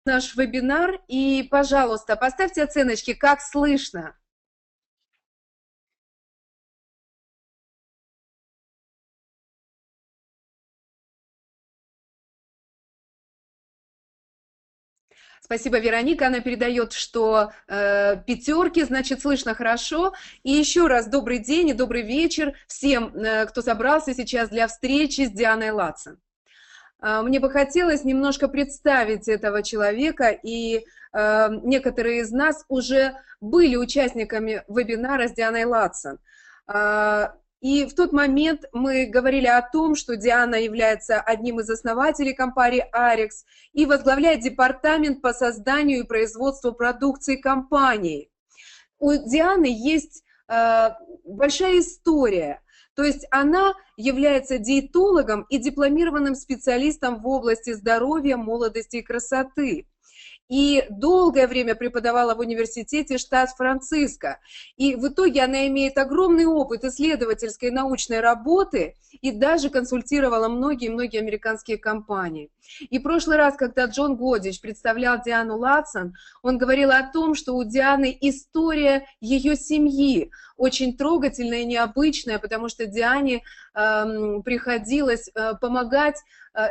наш вебинар, и, пожалуйста, поставьте оценочки, как слышно. Спасибо, Вероника. Она передает, что пятерки, значит, слышно хорошо. И еще раз добрый день и добрый вечер всем, кто собрался сейчас для встречи с Дианой Latson. Мне бы хотелось немножко представить этого человека, и некоторые из нас уже были участниками вебинара с Дианой Latson. И в тот момент мы говорили о том, что Диана является одним из основателей компании Restoriix и возглавляет департамент по созданию и производству продукции компании. У Дианы есть большая история. То есть она является диетологом и дипломированным специалистом в области здоровья, молодости и красоты. И долгое время преподавала в университете штат Франциско. И в итоге она имеет огромный опыт исследовательской и научной работы и даже консультировала многие-многие американские компании. И в прошлый раз, когда Джон Годич представлял Диану Latson, он говорил о том, что у Дианы история ее семьи очень трогательная и необычная, потому что Диане приходилось помогать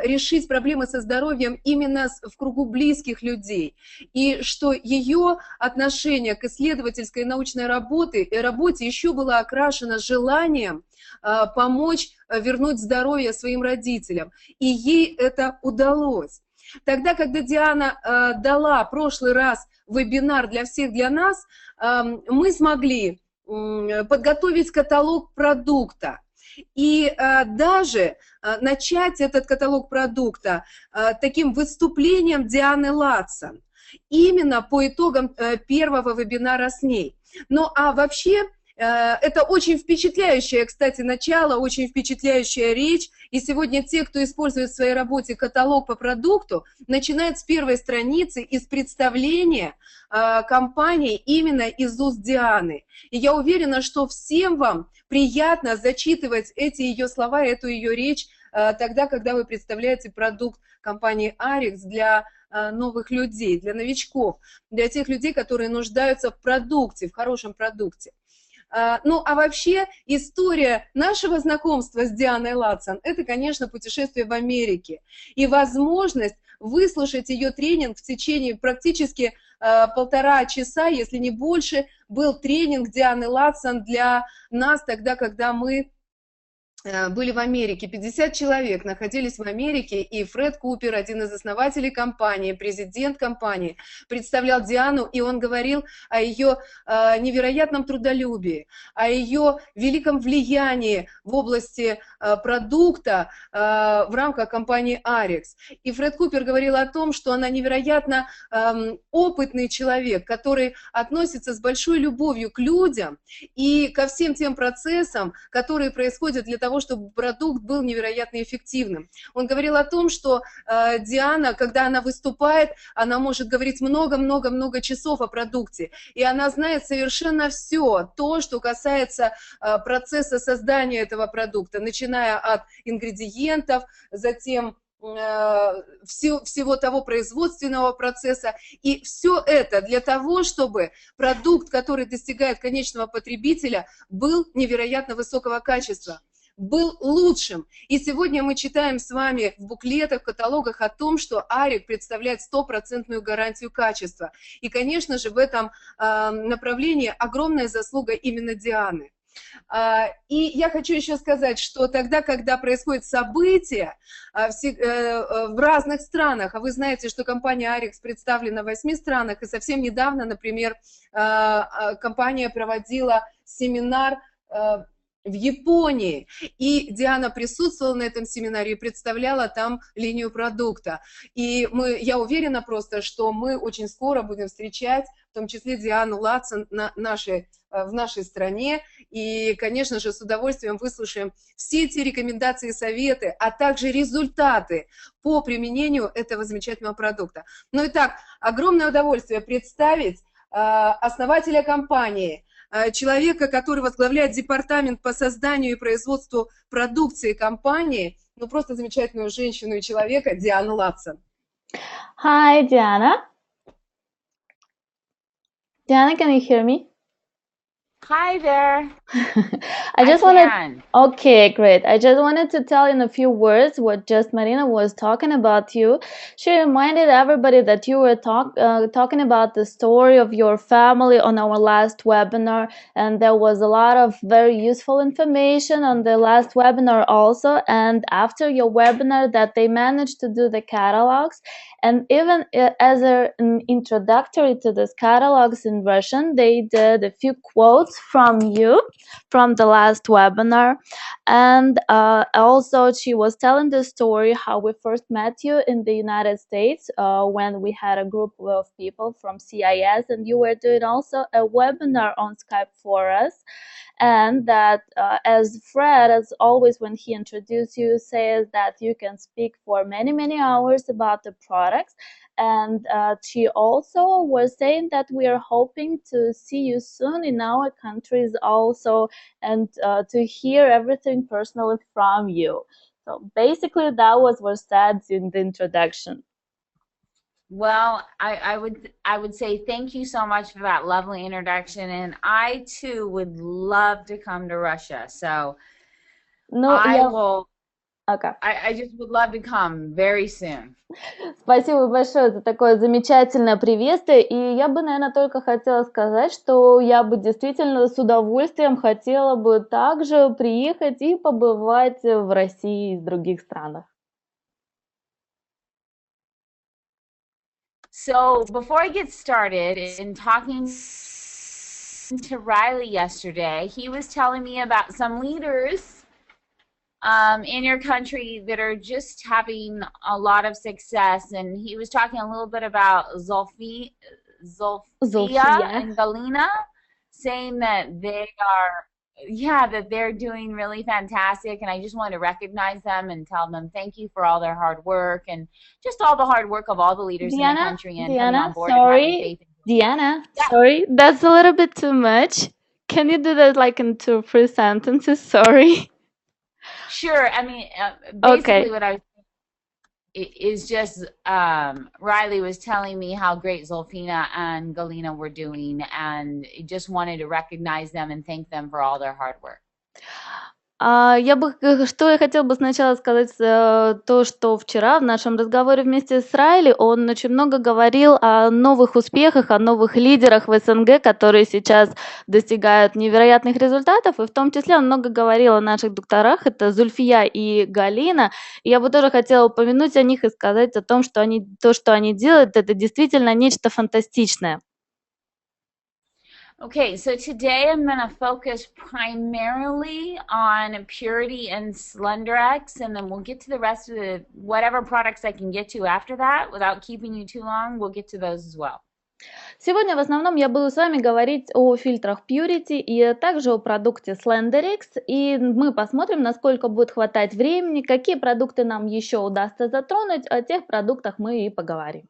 решить проблемы со здоровьем именно в кругу близких людей, и что ее отношение к исследовательской и научной работе еще было окрашено желанием помочь вернуть здоровье своим родителям, и ей это удалось. Тогда, когда Диана дала в прошлый раз вебинар для всех, для нас, мы смогли подготовить каталог продукта. И даже начать этот каталог продукта таким выступлением Дианы Latson, именно по итогам первого вебинара с ней. Ну а вообще это очень впечатляющее, кстати, начало, очень впечатляющая речь. И сегодня те, кто использует в своей работе каталог по продукту, начинают с первой страницы, из представления компании именно из уст Дианы. И я уверена, что всем вам приятно зачитывать эти ее слова, эту ее речь тогда, когда вы представляете продукт компании Restoriix для новых людей, для новичков, для тех людей, которые нуждаются в продукте, в хорошем продукте. Ну, а вообще история нашего знакомства с Дианой Latson – это, конечно, путешествие в Америке и возможность выслушать ее тренинг в течение практически 1,5 часа, если не больше, был тренинг Дианы Latson для нас тогда, когда мы были в Америке. 50 человек находились в Америке, и Фред Купер, один из основателей компании, президент компании, представлял Диану, и он говорил о ее невероятном трудолюбии, о ее великом влиянии в области продукта в рамках компании Restoriix. И Фред Купер говорил о том, что она невероятно опытный человек, который относится с большой любовью к людям и ко всем тем процессам, которые происходят для того, чтобы продукт был невероятно эффективным. Он говорил о том, что Диана, когда она выступает, она может говорить много-много-много часов о продукте, и она знает совершенно все то, что касается процесса создания этого продукта, начиная от ингредиентов, затем всего того производственного процесса, и все это для того, чтобы продукт, который достигает конечного потребителя, был невероятно высокого качества, был лучшим. И сегодня мы читаем с вами в буклетах, в каталогах о том, что Restoriix представляет 100% гарантию качества. И, конечно же, в этом направлении огромная заслуга именно Дианы. И я хочу еще сказать, что тогда, когда происходят события в разных странах, а вы знаете, что компания Restoriix представлена в 8 странах, и совсем недавно, например, компания проводила семинар в Японии, и Диана присутствовала на этом семинаре и представляла там линию продукта. И я уверена просто, что мы очень скоро будем встречать, в том числе Диану Latson в нашей стране, и, конечно же, с удовольствием выслушаем все эти рекомендации и советы, а также результаты по применению этого замечательного продукта. Ну и так, огромное удовольствие представить основателя компании, человека, который возглавляет департамент по созданию и производству продукции компании, ну просто замечательную женщину и человека Диану Latson. Hi, Deanna. Deanna, can you hear me? Hi there. I I just wanted, can. okay, great. I just wanted to tell in a few words what just Marina was talking about you. She reminded everybody that you were talking about the story of your family on our last webinar, and there was a lot of very useful information on the last webinar also. And after your webinar, that they managed to do the catalogs, and even as an introductory to this catalogs in Russian, they did a few quotes from you from the last webinar. And also, she was telling the story how we first met you in the United States when we had a group of people from CIS, and you were doing also a webinar on Skype for us. And that as Fred, as always, when he introduces you, says that you can speak for many, many hours about the products. And she also was saying that we are hoping to see you soon in our countries also, and to hear everything personally from you. So basically, that was what said in the introduction. Well, I would say thank you so much for that lovely introduction, and I too would love to come to Russia. So Ну, I я... will. Okay. I just would love to come very soon. Спасибо большое за такое замечательное приветствие. И я бы, наверное, только хотела сказать, что я бы действительно с удовольствием хотела бы также приехать и побывать в России и в других странах. So before I get started in talking to Riley yesterday, he was telling me about some leaders in your country that are just having a lot of success. And he was talking a little bit about Zolfia Зофия. and Galina, saying that they are, yeah, that they're doing really fantastic. And I just wanted to recognize them and tell them thank you for all their hard work and just all the hard work of all the leaders in the Deanna, country and coming Deanna, on board and having sorry. faith in. Deanna, Yeah, sorry. That's a little bit too much. Can you do that like in 2 3 sentences? Sorry. sure. I mean, basically, Okay. what I was is just Riley was telling me how great Zolfina and Galina were doing, and just wanted to recognize them and thank them for all their hard work. Что я хотела бы сначала сказать, то, что вчера в нашем разговоре вместе с Райли он очень много говорил о новых успехах, о новых лидерах в СНГ, которые сейчас достигают невероятных результатов, и в том числе он много говорил о наших докторах, это Зульфия и Галина. И я бы тоже хотела упомянуть о них и сказать о том, что то, что они делают, это действительно нечто фантастичное. Okay, so today I'm going to focus primarily on Puritii and Slenderiix, and then we'll get to the rest of the whatever products I can get to after that without keeping you too long. We'll get to those as well. Сегодня в основном я буду с вами говорить о фильтрах Puritii и также о продукте Slenderiix, и мы посмотрим, насколько будет хватать времени, какие продукты нам еще удастся затронуть, о тех продуктах мы и поговорим.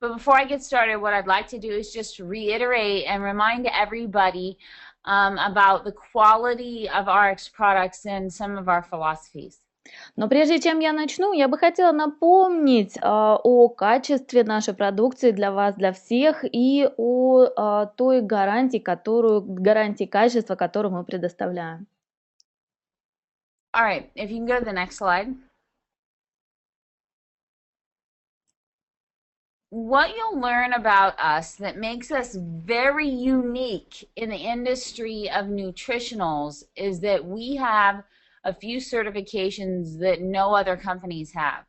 But before I get started, what I'd like to do is just reiterate and remind everybody about the quality of RX products and some of our philosophies. Но прежде чем я начну, я бы хотела напомнить о качестве нашей продукции для вас, для всех, и о той гарантии качества, которую мы предоставляем. All right, if you can go to the next slide. What you'll learn about us that makes us very unique in the industry of nutritionals is that we have a few certifications that no other companies have.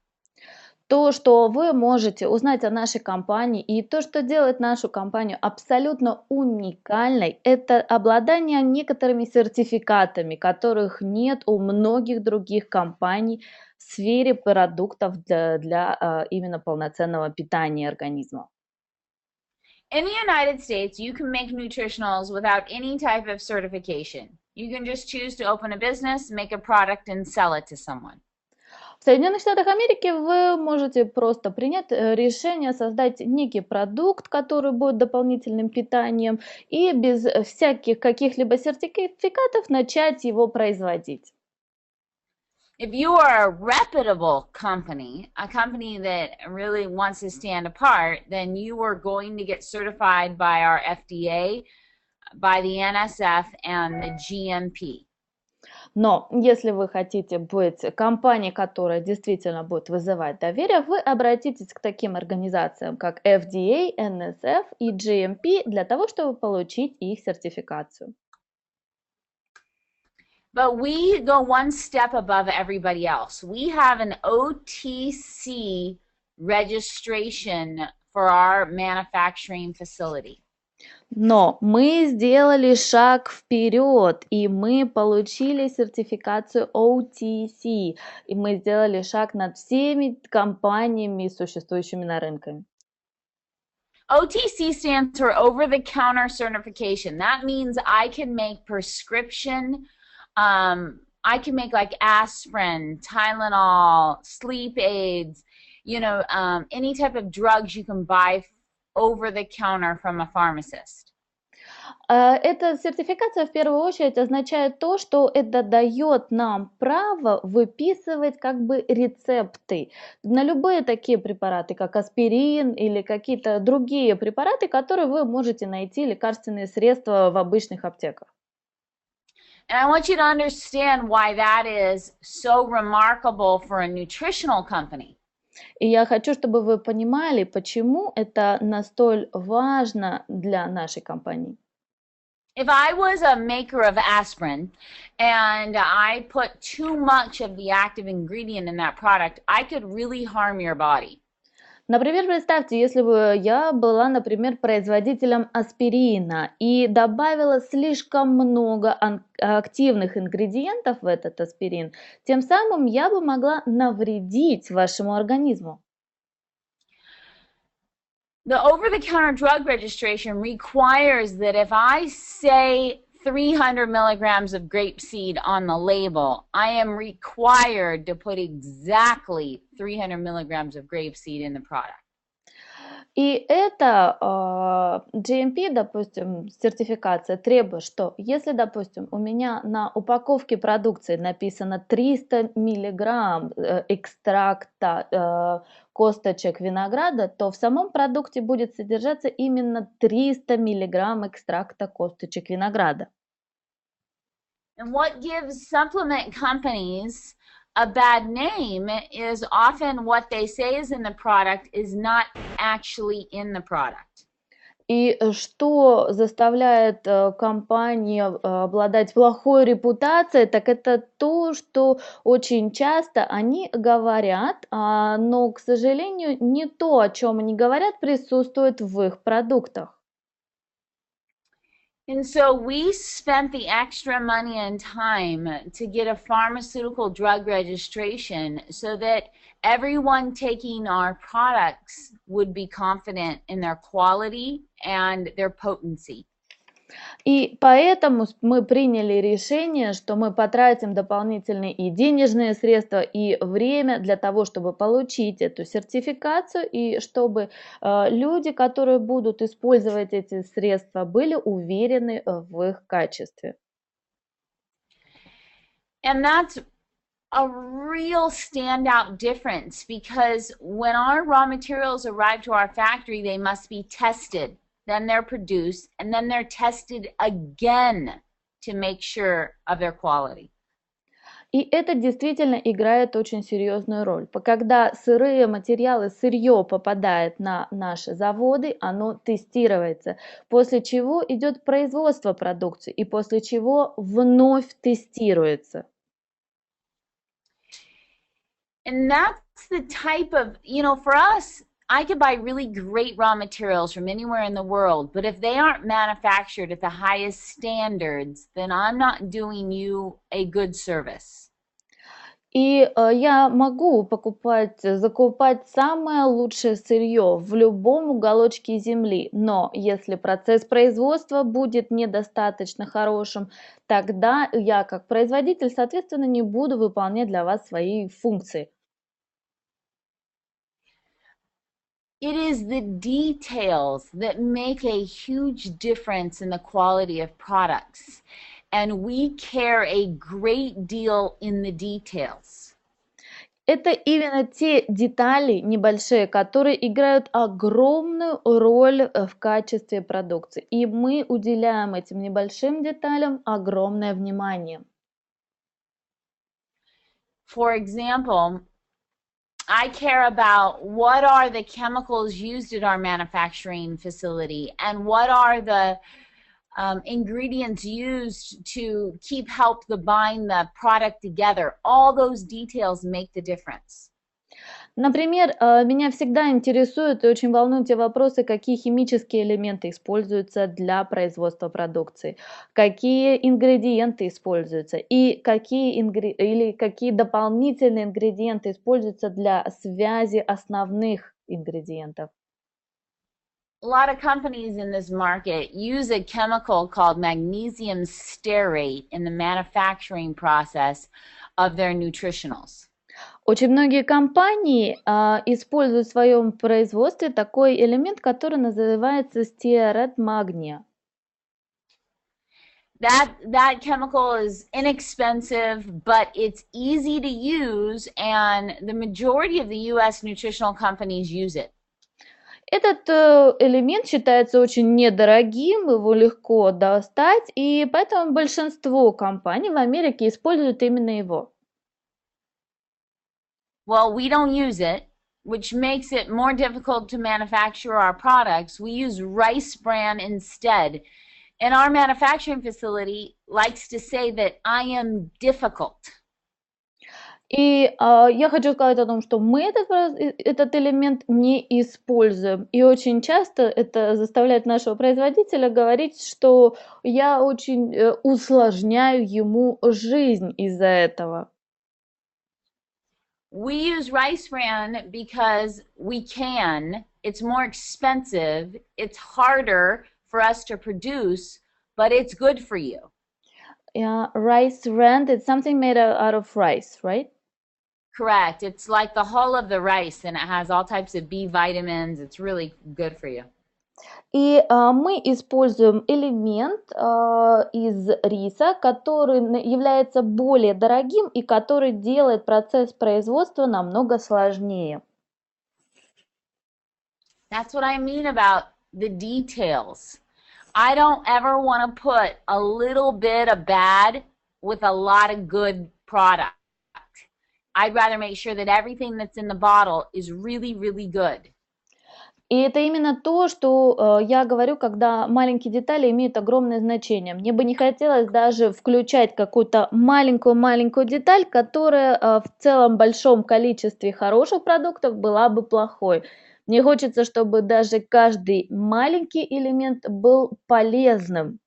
То, что вы можете узнать о нашей компании и то, что делает нашу компанию абсолютно уникальной, это обладание некоторыми сертификатами, которых нет у многих других компаний в сфере продуктов для именно полноценного питания организма. In the United States, you can make nutritionals without any type of certification. You can just choose to open a business, make a product, and sell it to someone. В Соединенных Штатах Америки вы можете просто принять решение создать некий продукт, который будет дополнительным питанием, и без всяких каких-либо сертификатов начать его производить. If you are a reputable company, a company that really wants to stand apart, then you are going to get certified by our FDA, by the NSF, and the GMP. Но если вы хотите быть компанией, которая действительно будет вызывать доверие, вы обратитесь к таким организациям, как FDA, NSF и GMP для того, чтобы получить их сертификацию. But we go one step above everybody else. We have an OTC registration for our manufacturing facility. Но мы сделали шаг вперед, и мы получили сертификацию OTC, и мы сделали шаг над всеми компаниями, существующими на рынке. OTC stands for over-the-counter certification. That means I can make prescription, I can make like aspirin, Tylenol, sleep aids, any type of drugs you can buy over the counter from a pharmacist. Эта сертификация в первую очередь означает то, что это дает нам право выписывать как бы рецепты на любые такие препараты, как аспирин или какие-то другие препараты, которые вы можете найти, лекарственные средства в обычных аптеках. And I want you to understand why that is so remarkable for a nutritional company. И я хочу, чтобы вы понимали, почему это настолько важно для нашей компании. If I was a maker of aspirin and I put too much of the active ingredient in that product, I could really harm your body. Например, представьте, если бы я была, например, производителем аспирина и добавила слишком много активных ингредиентов в этот аспирин, тем самым я бы могла навредить вашему организму. The over-the-counter drug registration requires that if I say 300 milligrams of grapeseed on the label, I am required to put exactly 300 milligrams of grapeseed in the product. И это GMP, допустим, сертификация требует, что если, допустим, у меня на упаковке продукции написано 300 миллиграмм экстракта косточек винограда, то в самом продукте будет содержаться именно 300 миллиграмм экстракта косточек винограда. And what gives supplement companies a bad name is often what they say is in the product is not actually in the product. И что заставляет компании обладать плохой репутацией, так это то, что очень часто они говорят, но, к сожалению, не то, о чем они говорят, присутствует в их продуктах. And so we spent the extra money and time to get a pharmaceutical drug registration so that everyone taking our products would be confident in their quality and their potency. И поэтому мы приняли решение, что мы потратим дополнительные и денежные средства, и время для того, чтобы получить эту сертификацию, и чтобы люди, которые будут использовать эти средства, были уверены в их качестве. And that's a real standout difference because when our raw materials arrive to our factory, they must be tested. Then they're produced, and then they're tested again to make sure of their quality. И это действительно играет очень серьезную роль. Когда сырые материалы, сырье попадает на наши заводы, оно тестируется, после чего идет производство продукции, и после чего вновь тестируется. And that's the type of, for us, I could buy really great raw materials from anywhere in the world, but if they aren't manufactured at the highest standards, then I'm not doing you a good service. И я могу закупать самое лучшее сырье в любом уголочке земли, но если процесс производства будет недостаточно хорошим, тогда я как производитель, соответственно, не буду выполнять для вас свои функции. It is the details that make a huge difference in the quality of products, and we care a great deal in the details. Это именно те детали небольшие, которые играют огромную роль в качестве продукции. И мы уделяем этим небольшим деталям огромное внимание. For example, I care about what are the chemicals used at our manufacturing facility and what are the ingredients used to help bind the product together. All those details make the difference. Например, меня всегда интересуют и очень волнуют те вопросы, какие химические элементы используются для производства продукции, какие ингредиенты используются и какие дополнительные ингредиенты используются для связи основных ингредиентов. A lot of companies in this market use a chemical called magnesium stearate in the manufacturing process of their nutritionals. Очень многие компании используют в своем производстве такой элемент, который называется стеарат магния. That chemical is inexpensive, but it's easy to use, and the majority of the U.S. nutritional companies use it. Этот элемент считается очень недорогим, его легко достать, и поэтому большинство компаний в Америке используют именно его. Well, we don't use it, which makes it more difficult to manufacture our products. We use rice bran instead. And our manufacturing facility likes to say that I am difficult. И я хочу сказать о том, что мы этот элемент не используем. И очень часто это заставляет нашего производителя говорить, что я очень усложняю ему жизнь из-за этого. We use rice bran because we can. It's more expensive. It's harder for us to produce, but it's good for you. Yeah, rice bran, it's something made out of rice, right? Correct. It's like the hull of the rice, and it has all types of B vitamins. It's really good for you. И мы используем элемент из риса, который является более дорогим и который делает процесс производства намного сложнее. That's what I mean about the details. I don't ever want to put a little bit of bad with a lot of good product. I'd rather make sure that everything that's in the bottle is really, really good. И это именно то, что я говорю, когда маленькие детали имеют огромное значение. Мне бы не хотелось даже включать какую-то маленькую-маленькую деталь, которая в целом большом количестве хороших продуктов была бы плохой. Мне хочется, чтобы даже каждый маленький элемент был полезным.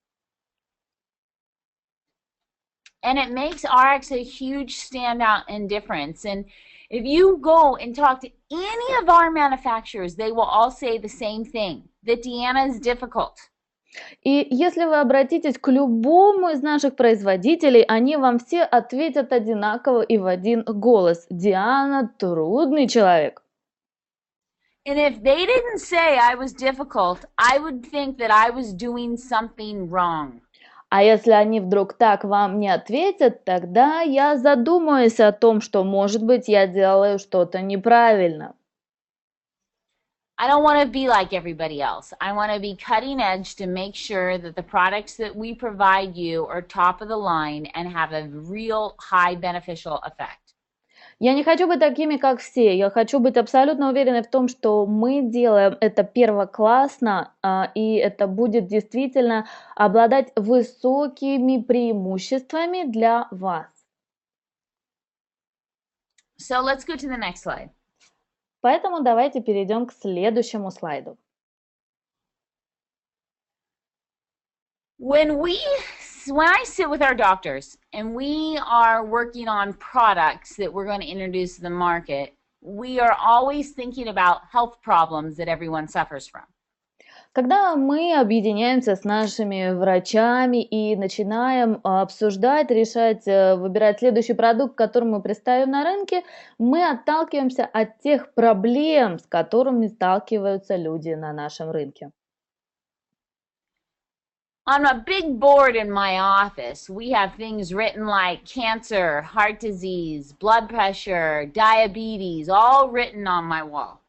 And it makes RX a huge standout and difference. And if you go and talk to any of our manufacturers, they will all say the same thing, that Deanna is difficult. И если вы обратитесь к любому из наших производителей, они вам все ответят одинаково и в один голос. Диана трудный человек. And if they didn't say I was difficult, I would think that I was doing something wrong. А если они вдруг так вам не ответят, тогда я задумаюсь о том, что, может быть, я делаю что-то неправильно. I don't want to be like everybody else. I want to be cutting edge to make sure that the products that we provide you are top of the line and have a real high beneficial effect. Я не хочу быть такими, как все. Я хочу быть абсолютно уверенной в том, что мы делаем это первоклассно, и это будет действительно обладать высокими преимуществами для вас. So let's go to the next slide. Поэтому давайте перейдем к следующему слайду. When I sit with our doctors and we are working on products that we're going to introduce to the market, we are always thinking about health problems that everyone suffers from. Когда мы объединяемся с нашими врачами и начинаем обсуждать, решать, выбирать следующий продукт, который мы представим на рынке, мы отталкиваемся от тех проблем, с которыми сталкиваются люди на нашем рынке. On a big board in my office, we have things written like cancer, heart disease, blood pressure, diabetes, all written on my wall.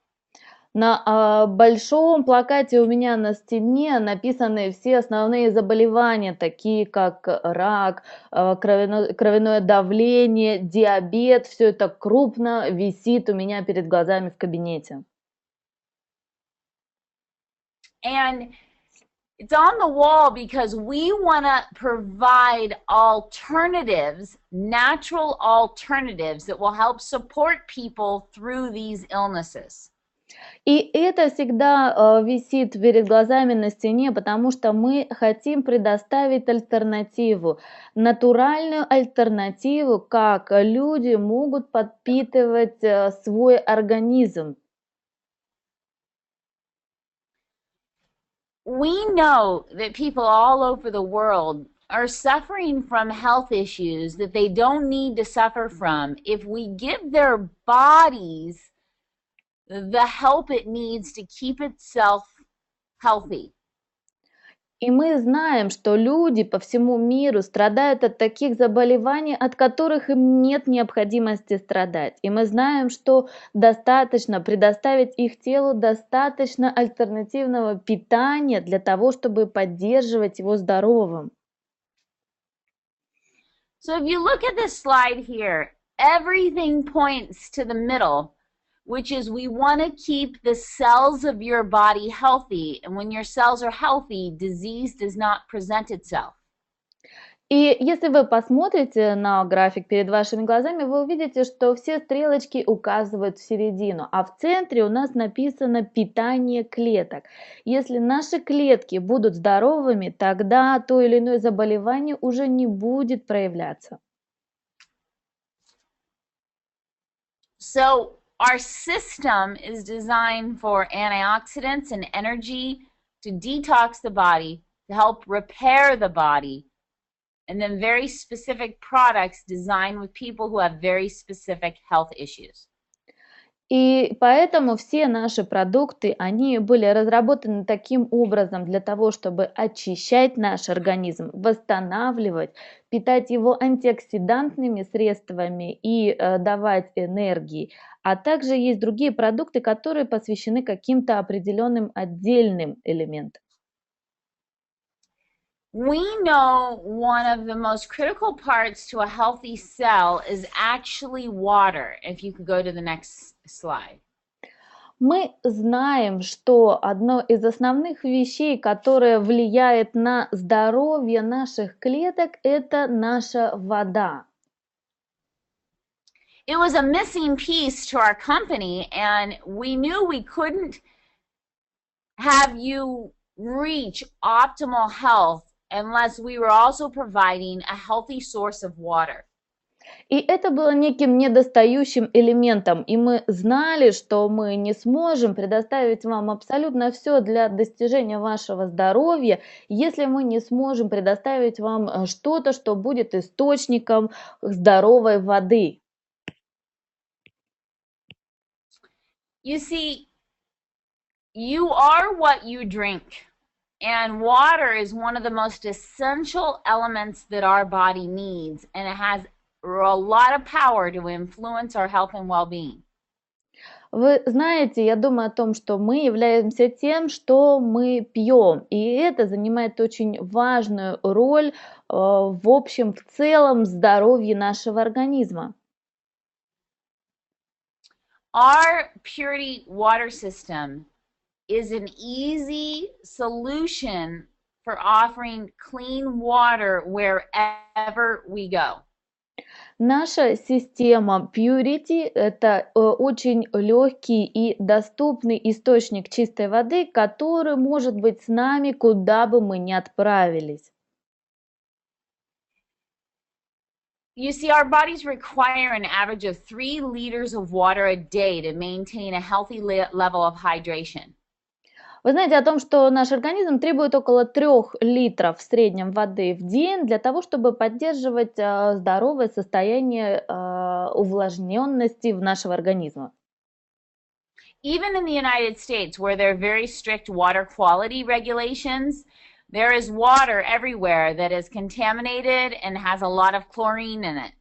На большом плакате у меня на стене написаны все основные заболевания, такие как рак, кровяное давление, диабет. Все это крупно висит у меня перед глазами в кабинете. And it's on the wall because we want to provide alternatives, natural alternatives that will help support people through these illnesses. И это всегда висит перед глазами на стене, потому что мы хотим предоставить альтернативу, натуральную альтернативу, как люди могут подпитывать свой организм. We know that people all over the world are suffering from health issues that they don't need to suffer from if we give their bodies the help it needs to keep itself healthy. И мы знаем, что люди по всему миру страдают от таких заболеваний, от которых им нет необходимости страдать. И мы знаем, что достаточно предоставить их телу достаточно альтернативного питания для того, чтобы поддерживать его здоровым. So if you look at this slide here, everything points to the middle, which is we want to keep the cells of your body healthy. And when your cells are healthy, disease does not present itself. И если вы посмотрите на график перед вашими глазами, вы увидите, что все стрелочки указывают в середину, а в центре у нас написано питание клеток. Если наши клетки будут здоровыми, тогда то или иное заболевание уже не будет проявляться. So our system is designed for antioxidants and energy to detox the body, to help repair the body, and then very specific products designed with people who have very specific health issues. И поэтому все наши продукты, они были разработаны таким образом для того, чтобы очищать наш организм, восстанавливать, питать его антиоксидантными средствами и давать энергии. А также есть другие продукты, которые посвящены каким-то определенным отдельным элементам. We know one of the most critical parts to a healthy cell is actually water. If you could go to the next slide. Мы знаем, что одно из основных вещей, которое влияет на здоровье наших клеток, это наша вода. It was a missing piece to our company, and we knew we couldn't have you reach optimal health unless we were also providing a healthy source of water. И это было неким недостающим элементом, и мы знали, что мы не сможем предоставить вам абсолютно все для достижения вашего здоровья, если мы не сможем предоставить вам что-то, что будет источником здоровой воды. You see, you are what you drink, and water is one of the most essential elements that our body needs, and it has a lot of power to influence our health and well-being. Вы знаете, я думаю о том, что мы являемся тем, что мы пьем, и это занимает очень важную роль в общем, в целом здоровье нашего организма. Our Puritii water system is an easy solution for offering clean water wherever we go. Наша система Puritii– это очень легкий и доступный источник чистой воды, который может быть с нами, куда бы мы ни отправились. You see, our bodies require an average of 3 liters of water a day to maintain a healthy level of hydration. Вы знаете о том, что наш организм требует около 3 литров в среднем воды в день для того, чтобы поддерживать здоровое состояние увлажненности в нашего организма. Even in the United States, where there are very strict water quality regulations, there is water everywhere that is contaminated and has a lot of chlorine in it.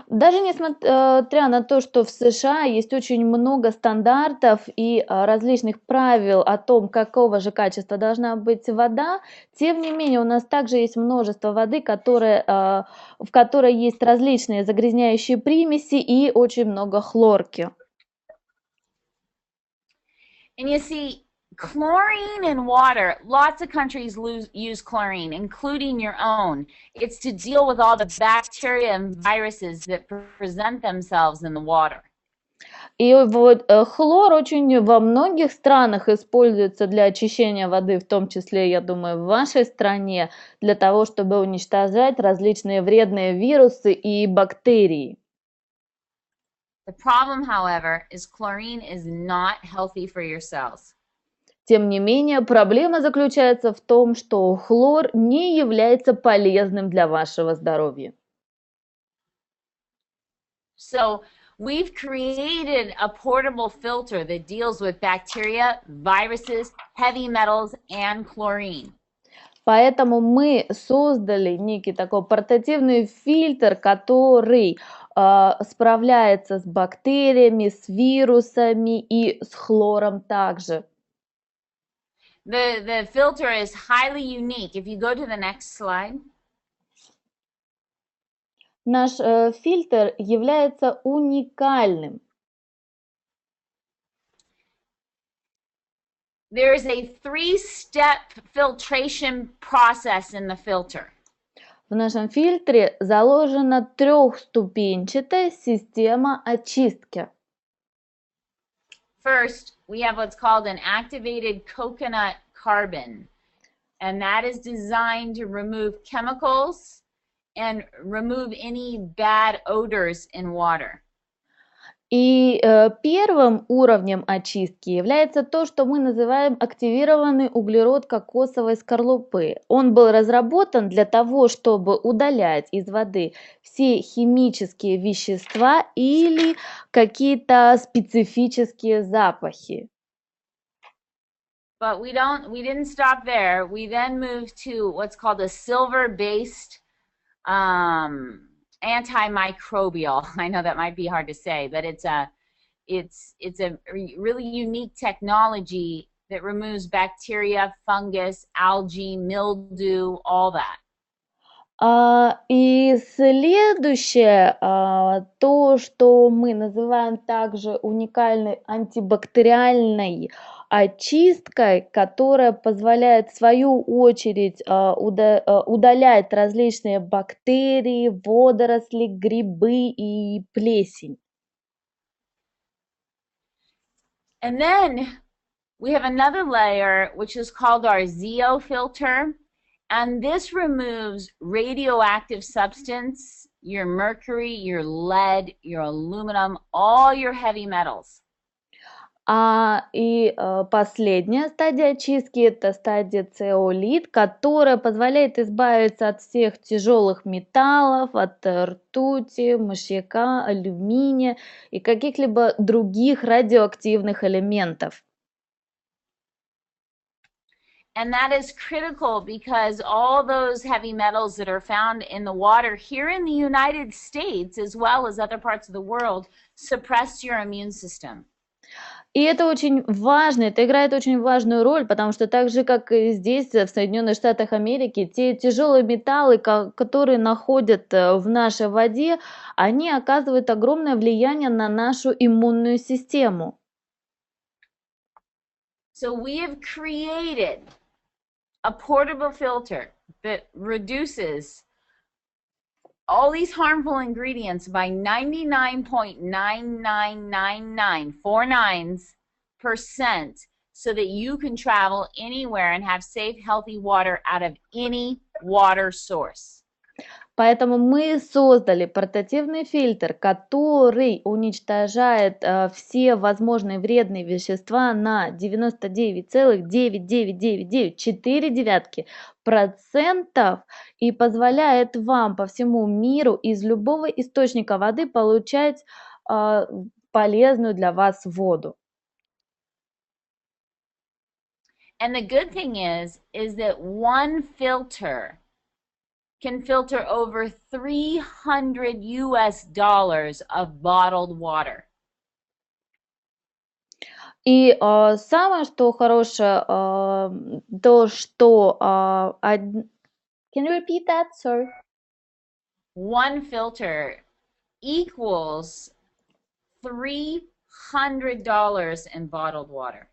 Даже несмотря на то, что в США есть очень много стандартов и различных правил о том, какого же качества должна быть вода, тем не менее у нас также есть множество воды, в которой есть различные загрязняющие примеси и очень много хлорки. And you see, chlorine in water, lots of countries use chlorine, including your own. It's to deal with all the bacteria and viruses that present themselves in the water. И вот хлор очень во многих странах используется для очищения воды, в том числе, я думаю, в вашей стране, для того, чтобы уничтожать различные вредные вирусы и бактерии. The problem, however, is chlorine is not healthy for your cells. Тем не менее, проблема заключается в том, что хлор не является полезным для вашего здоровья. So we've created a portable filter that deals with bacteria, viruses, heavy metals, and chlorine. Поэтому мы создали некий такой портативный фильтр, который справляется с бактериями, с вирусами и с хлором также. The filter is highly unique. If you go to the next slide. Наш фильтр является уникальным. There is a 3-step filtration process in the filter. В нашем фильтре заложена трехступенчатая система очистки. First, we have what's called an activated coconut carbon, and that is designed to remove chemicals and remove any bad odors in water. И первым уровнем очистки является то, что мы называем активированный углерод кокосовой скорлупы. Он был разработан для того, чтобы удалять из воды все химические вещества или какие-то специфические запахи. But we didn't stop there. We then moved to what's called a silver-based antimicrobial. I know that might be hard to say, but it's a really unique technology that removes bacteria, fungus, algae, mildew, all that. И следующее, то, что мы называем также уникальной антибактериальной очисткой, которая позволяет в свою очередь удалять различные бактерии, водоросли, грибы и плесень. And then we have another layer which is called our ZO filter. And this removes radioactive substance, your mercury, your lead, your aluminum, all your heavy metals. И последняя стадия очистки – это стадия цеолит, которая позволяет избавиться от всех тяжелых металлов, от ртути, мышьяка, алюминия и каких-либо других радиоактивных элементов. And that is critical because all those heavy metals that are found in the water here in the United States, as well as other parts of the world, suppress your immune system. И это очень важно, это играет очень важную роль, потому что так же, как и здесь, в Соединенных Штатах Америки, те тяжелые металлы, которые находят в нашей воде, они оказывают огромное влияние на нашу иммунную систему. So we have created a portable filter that reduces all these harmful ingredients by 99.9999% so that you can travel anywhere and have safe, healthy water out of any water source. Поэтому мы создали портативный фильтр, который уничтожает все возможные вредные вещества на 99,99994% и позволяет вам по всему миру из любого источника воды получать полезную для вас воду. And the good thing is that one filter can filter over $300 of bottled water. И самое, что хорошее, то, что... Can you repeat that, sorry? One filter equals $300 in bottled water.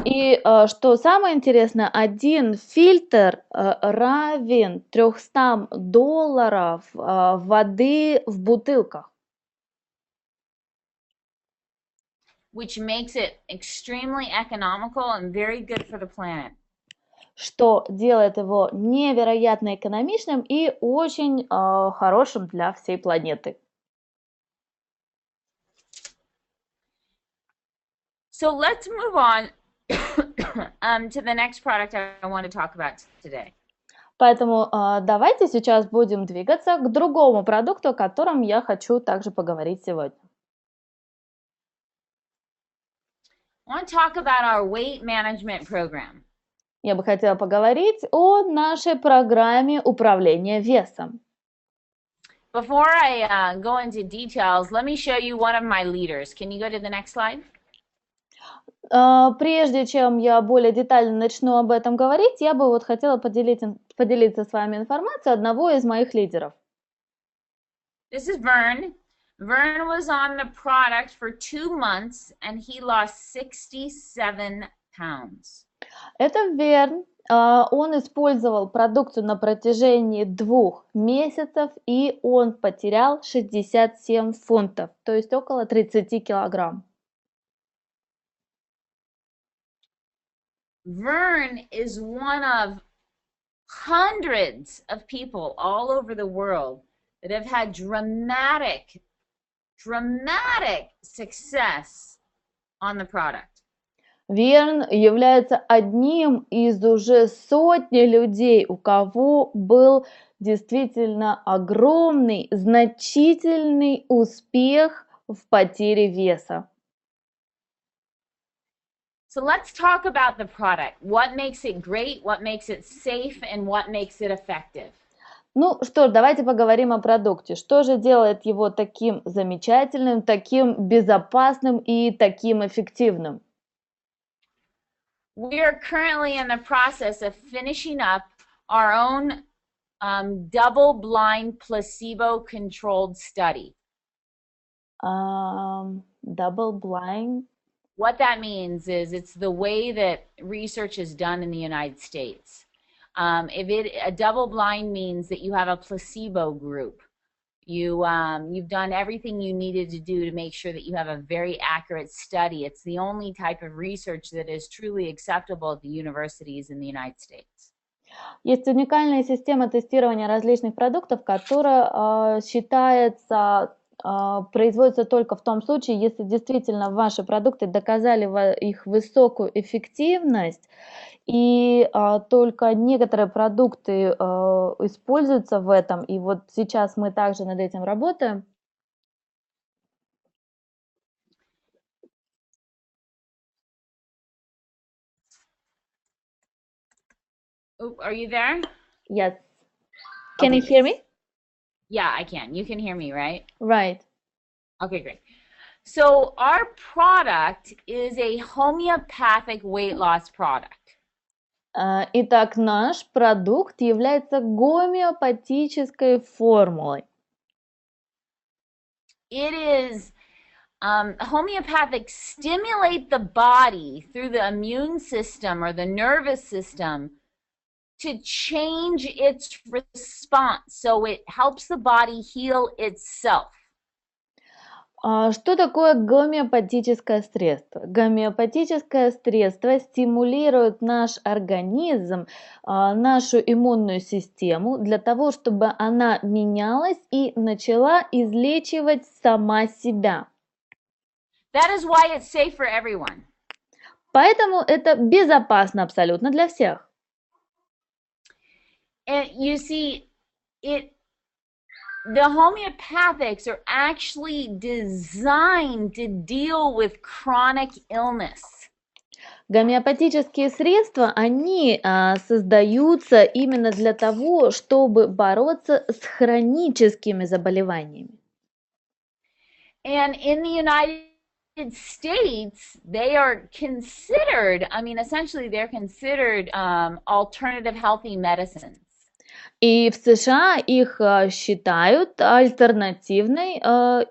И что самое интересное, один фильтр равен $300 воды в бутылках. Which makes it extremely economical and very good for the planet. Что делает его невероятно экономичным и очень хорошим для всей планеты. So let's move on to the next product I want to talk about today. Поэтому давайте сейчас будем двигаться к другому продукту, о котором я хочу также поговорить сегодня. I want to talk about our weight management program. Я бы хотела поговорить о нашей программе управления весом. Before I go into details, let me show you one of my leaders. Can you go to the next slide? Прежде чем я более детально начну об этом говорить, я бы вот хотела поделиться с вами информацией одного из моих лидеров. This is Vern. Vern was on the product for 2 months and he lost 67 pounds. Это Верн. Он использовал продукцию на протяжении 2 месяцев, и он потерял 67 фунтов, то есть около 30 килограмм. Vern is one of hundreds of people all over the world that have had dramatic success on the product. Верн является одним из уже сотни людей, у кого был действительно огромный, значительный успех в потере веса. So let's talk about the product. What makes it great, what makes it safe, and what makes it effective. Ну что ж, давайте поговорим о продукте. Что же делает его таким замечательным, таким безопасным и таким эффективным? We are currently in the process of finishing up our own double-blind placebo-controlled study. Double-blind? What that means is it's the way that research is done in the United States. A double-blind means that you have a placebo group. You've done everything you needed to do to make sure that you have a very accurate study. It's the only type of research that is truly acceptable at the universities in the United States. Есть уникальная система тестирования различных продуктов, которая считается, производится только в том случае, если действительно ваши продукты доказали их высокую эффективность, и только некоторые продукты используются в этом, и вот сейчас мы также над этим работаем. Are you there? Yes. Can you hear me? Yeah, I can. You can hear me, right? Right. Okay, great. So our product is a homeopathic weight loss product. Итак, наш продукт является гомеопатической формулой. It is homeopathic stimulate the body through the immune system or the nervous system to change its response, so it helps the body heal itself. Что такое гомеопатическое средство? Гомеопатическое средство стимулирует наш организм, нашу иммунную систему для того, чтобы она менялась и начала излечивать сама себя. That is why it's safe for everyone. Поэтому это безопасно абсолютно для всех. And you see, the homeopathics are actually designed to deal with chronic illness. Гомеопатические средства, они создаются именно для того, чтобы бороться с хроническими заболеваниями. And in the United States, they are considered, I mean, essentially, they're considered alternative healthy medicines. И в США их считают альтернативной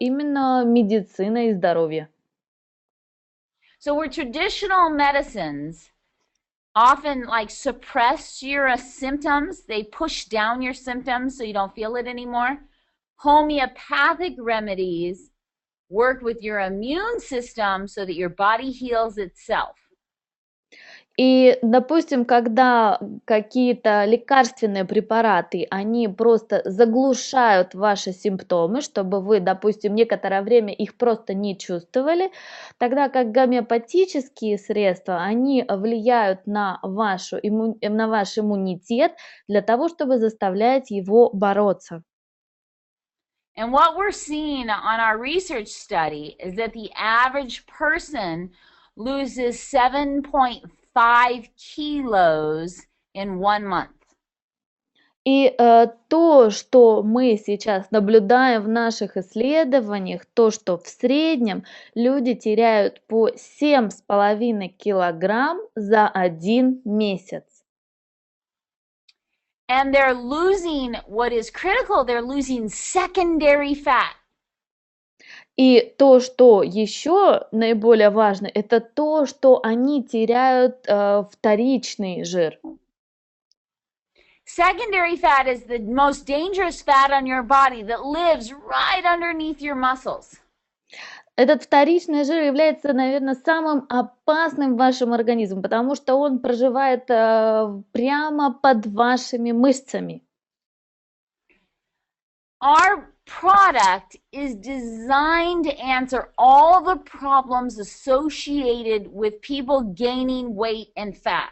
именно медициной здоровья. So, where traditional medicines often like suppress your symptoms, they push down your symptoms so you don't feel it anymore. Homeopathic remedies work with your immune system so that your body heals itself. И, допустим, когда какие-то лекарственные препараты, они просто заглушают ваши симптомы, чтобы вы, допустим, некоторое время их просто не чувствовали, тогда как гомеопатические средства, они влияют на ваш иммунитет для того, чтобы заставлять его бороться. And what we're seeing on our research study is that the average person loses 7.5 kilos in 1 month. И то, что мы сейчас наблюдаем в наших исследованиях, то, что в среднем люди теряют по 7,5 килограмм за 1 месяц. And they're losing, what is critical, they're losing secondary fat. И то, что еще наиболее важно, это то, что они теряют вторичный жир. Secondary fat is the most dangerous fat on your body that lives right underneath your muscles. Этот вторичный жир является, наверное, самым опасным в вашем организме, потому что он проживает прямо под вашими мышцами. Our product is designed to answer all the problems associated with people gaining weight and fat.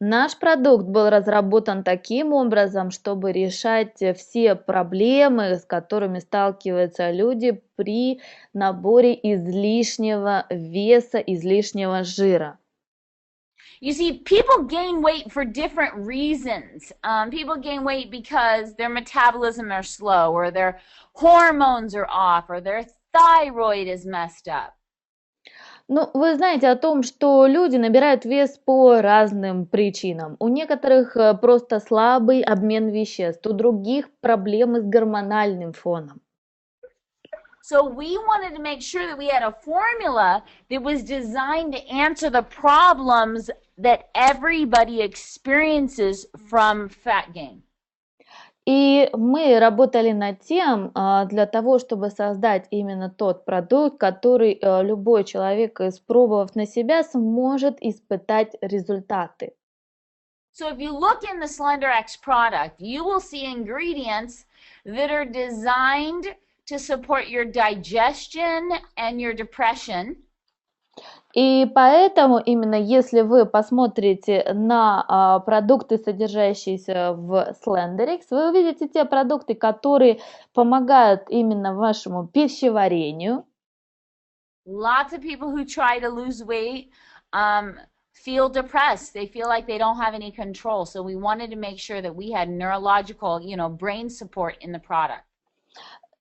Наш продукт был разработан таким образом, чтобы решать все проблемы, с которыми сталкиваются люди при наборе излишнего веса, излишнего жира. You see, people gain weight for different reasons. People gain weight because their metabolism are slow, or their hormones are off, or their thyroid is messed up. Ну, вы знаете о том, что люди набирают вес по разным причинам. У некоторых просто слабый обмен веществ, у других проблемы с гормональным фоном. So we wanted to make sure that we had a formula that was designed to answer the problems that everybody experiences from fat gain. И мы работали над тем, для того, чтобы создать именно тот продукт, который любой человек, испробовав на себя, сможет испытать результаты. So if you look in the Slenderiix product, you will see ingredients that are designed to support your digestion and your depression. И поэтому именно если вы посмотрите на продукты, содержащиеся в Slenderiix, вы увидите те продукты, которые помогают именно вашему пищеварению. Lots of people who try to lose weight feel depressed. They feel like they don't have any control. So we wanted to make sure that we had neurological, brain support in the product.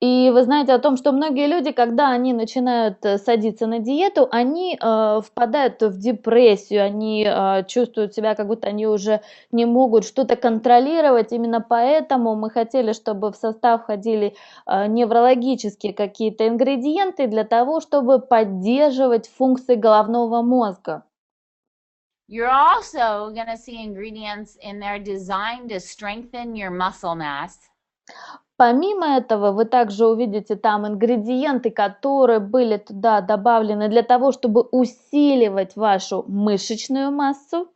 И вы знаете о том, что многие люди, когда они начинают садиться на диету, они впадают в депрессию, они чувствуют себя, как будто они уже не могут что-то контролировать. Именно поэтому мы хотели, чтобы в состав входили неврологические какие-то ингредиенты для того, чтобы поддерживать функции головного мозга. You're also going to see ingredients in there designed to strengthen your muscle mass. Помимо этого, вы также увидите там ингредиенты, которые были туда добавлены для того, чтобы усиливать вашу мышечную массу.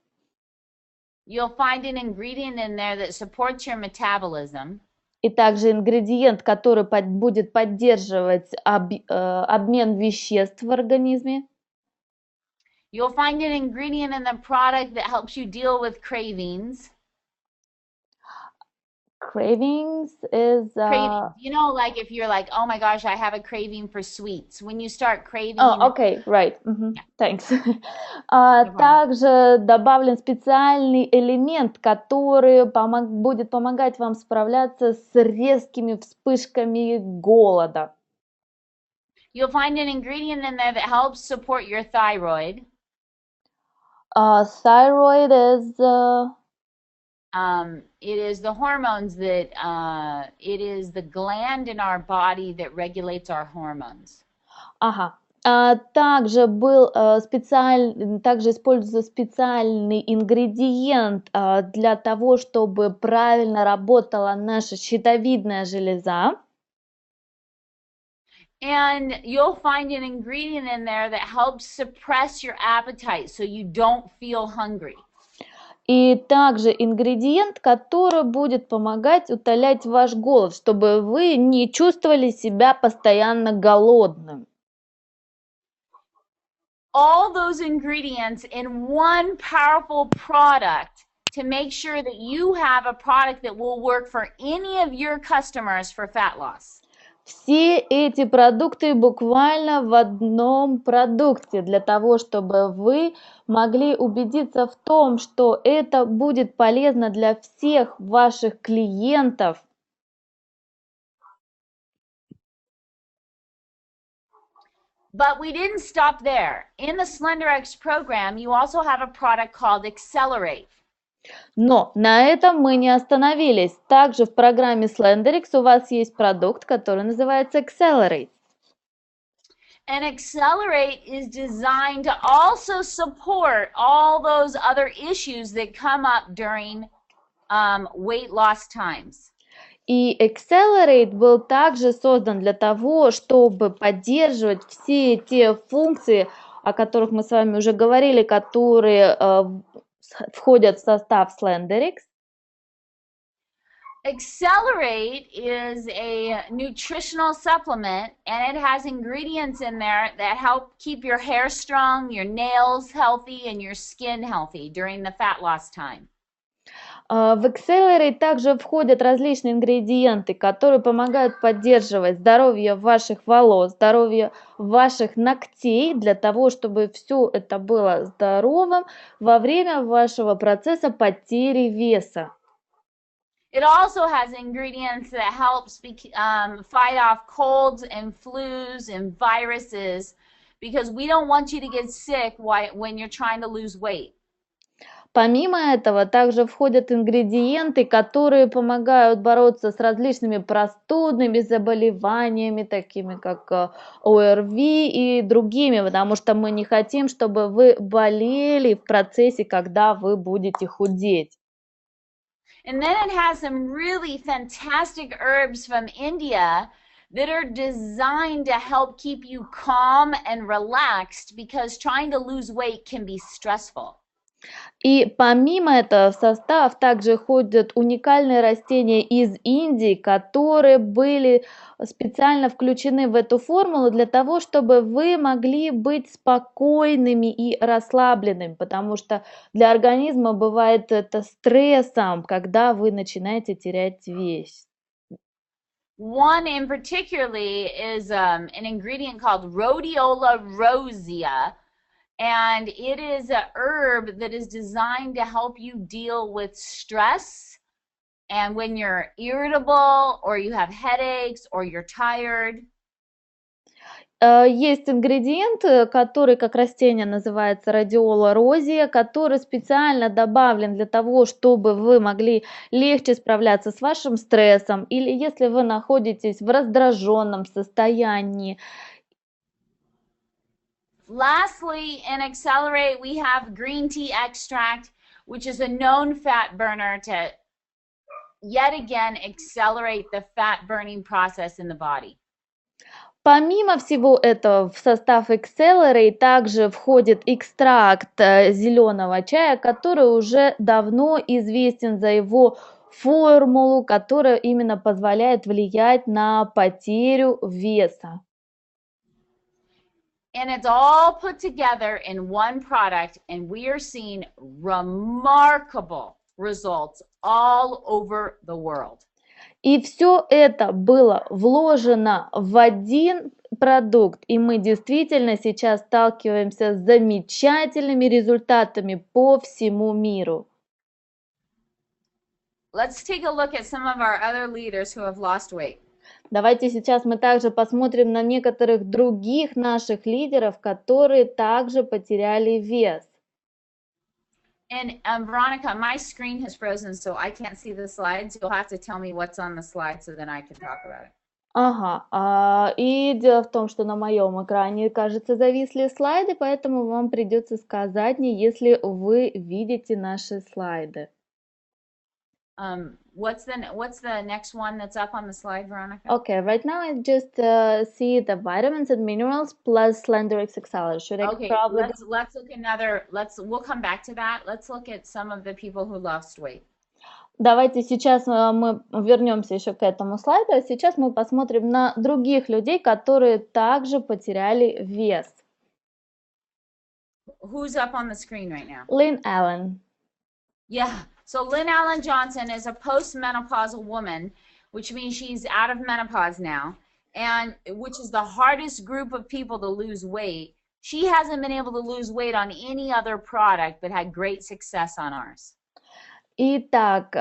You'll find an ingredient in there that supports your metabolism. И также ингредиент, который будет поддерживать обмен веществ в организме. You'll find an ingredient in the product that helps you deal with cravings. Cravings is Craving. You know, like if you're like, oh my gosh, I have a craving for sweets. When you start craving. Oh, okay, right. Yeah, Thanks. no problem. Также добавлен специальный элемент, который будет помогать вам справляться с резкими вспышками голода. You'll find an ingredient in there that helps support your thyroid. Thyroid is It is the hormones that, it is the gland in our body that regulates our hormones. Ага. Также также используется специальный ингредиент для того, чтобы правильно работала наша щитовидная железа. And you'll find an ingredient in there that helps suppress your appetite so you don't feel hungry. И также ингредиент, который будет помогать утолять ваш голод, чтобы вы не чувствовали себя постоянно голодным. All those ingredients in one powerful product to make sure that you have a product that will work for any of your customers for fat loss. Все эти продукты буквально в одном продукте для того, чтобы вы могли убедиться в том, что это будет полезно для всех ваших клиентов. But we didn't stop there. In the Slenderiix program, you also have a product called Accelerate. Но на этом мы не остановились. Также в программе Slenderiix у вас есть продукт, который называется Accelerate. And Accelerate is designed to also support all those other issues that come up during weight loss times. И Accelerate был также создан для того, чтобы поддерживать все те функции, о которых мы с вами уже говорили, которые входят в состав Slenderiix. Accelerate is a nutritional supplement, and it has ingredients in there that help keep your hair strong, your nails healthy, and your skin healthy during the fat loss time. В Accelerate также входят различные ингредиенты, которые помогают поддерживать здоровье ваших волос, здоровье ваших ногтей, для того, чтобы все это было здоровым во время вашего процесса потери веса. It also has ingredients that help fight off colds and flus and viruses, because we don't want you to get sick when you're trying to lose weight. Помимо этого, также входят ингредиенты, которые помогают бороться с различными простудными заболеваниями, такими как ОРВИ и другими, потому что мы не хотим, чтобы вы болели в процессе, когда вы будете худеть. And then it has some really fantastic herbs from India that are designed to help keep you calm and relaxed, because trying to lose weight can be stressful. И помимо этого в состав также входят уникальные растения из Индии, которые были специально включены в эту формулу для того, чтобы вы могли быть спокойными и расслабленными, потому что для организма бывает это стрессом, когда вы начинаете терять вес. One in particularly is an ingredient called Rhodiola rosea. And it is a herb that is designed to help you deal with stress, and when you're irritable or you have headaches or you're tired. Есть ингредиент, который как растение называется радиола розия, который специально добавлен для того, чтобы вы могли легче справляться с вашим стрессом, или если вы находитесь в раздраженном состоянии. Lastly, in Accelerate, we have green tea extract, which is a known fat burner to, yet again, accelerate the fat burning process in the body. Помимо всего этого, в состав Accelerate также входит экстракт зеленого чая, который уже давно известен за его формулу, которая именно позволяет влиять на потерю веса. And it's all put together in one product, and we are seeing remarkable results all over the world. И все это было вложено в один продукт, и мы действительно сейчас сталкиваемся с замечательными результатами по всему миру. Let's take a look at some of our other leaders who have lost weight. Давайте сейчас мы также посмотрим на некоторых других наших лидеров, которые также потеряли вес. And Veronica, my screen has frozen, so I can't see the slides. You'll have to tell me what's on the slide so then I can talk about it. Ага, и дело в том, что на моем экране, кажется, зависли слайды, поэтому вам придется сказать мне, если вы видите наши слайды. What's the next one that's up on the slide, Veronica? Okay, right now I just see the vitamins and minerals plus Slenderiix XL. Should I Okay, probably let's look we'll come back to that. Let's look at some of the people who lost weight. Давайте сейчас мы вернемся еще к этому слайду, а сейчас мы посмотрим на других людей, которые также потеряли вес. Who's up on the screen right now? Lynn Allen. Yeah, so Lynn Allen Johnson is a postmenopausal woman, which means she's out of menopause now, and which is the hardest group of people to lose weight. She hasn't been able to lose weight on any other product, but had great success on ours. Итак,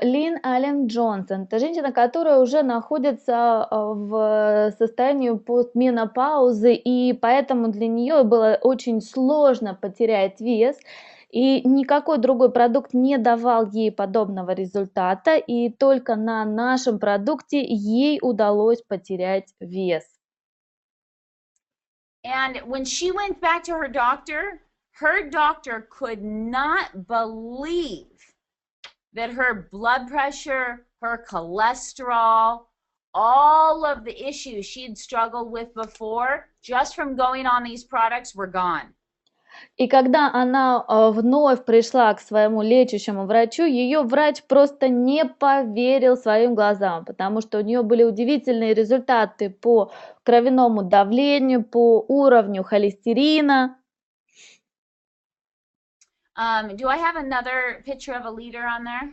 Лин Аллен Джонсон, это женщина, которая уже находится в состоянии постменопаузы, и поэтому для нее было очень сложно потерять вес, и никакой другой продукт не давал ей подобного результата, и только на нашем продукте ей удалось потерять вес. And when she went back to her doctor could not believe that her blood pressure, her cholesterol, all of the issues she had struggled with before, just from going on these products, were gone. И когда она вновь пришла к своему лечащему врачу, ее врач просто не поверил своим глазам, потому что у нее были удивительные результаты по кровяному давлению, по уровню холестерина. Do I have another picture of a leader on there?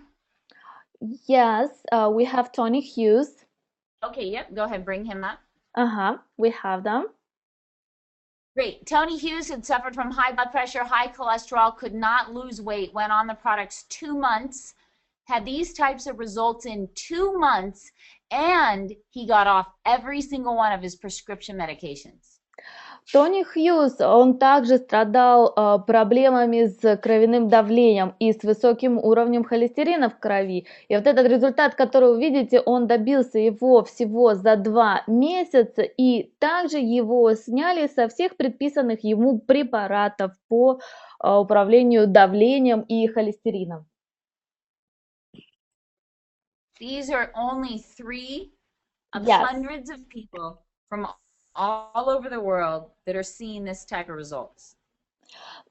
Yes, we have Tony Hughes. Okay, yep, go ahead, bring him up. We have them. Great. Tony Hughes had suffered from high blood pressure, high cholesterol, could not lose weight, went on the products 2 months, had these types of results in 2 months, and he got off every single one of his prescription medications. Тони Хьюз, он также страдал проблемами с кровяным давлением и с высоким уровнем холестерина в крови. И вот этот результат, который вы видите, он добился его всего за 2 месяца, и также его сняли со всех предписанных ему препаратов по управлению давлением и холестерином. These are only 3 of hundreds of people from all over the world that are seeing this type of results.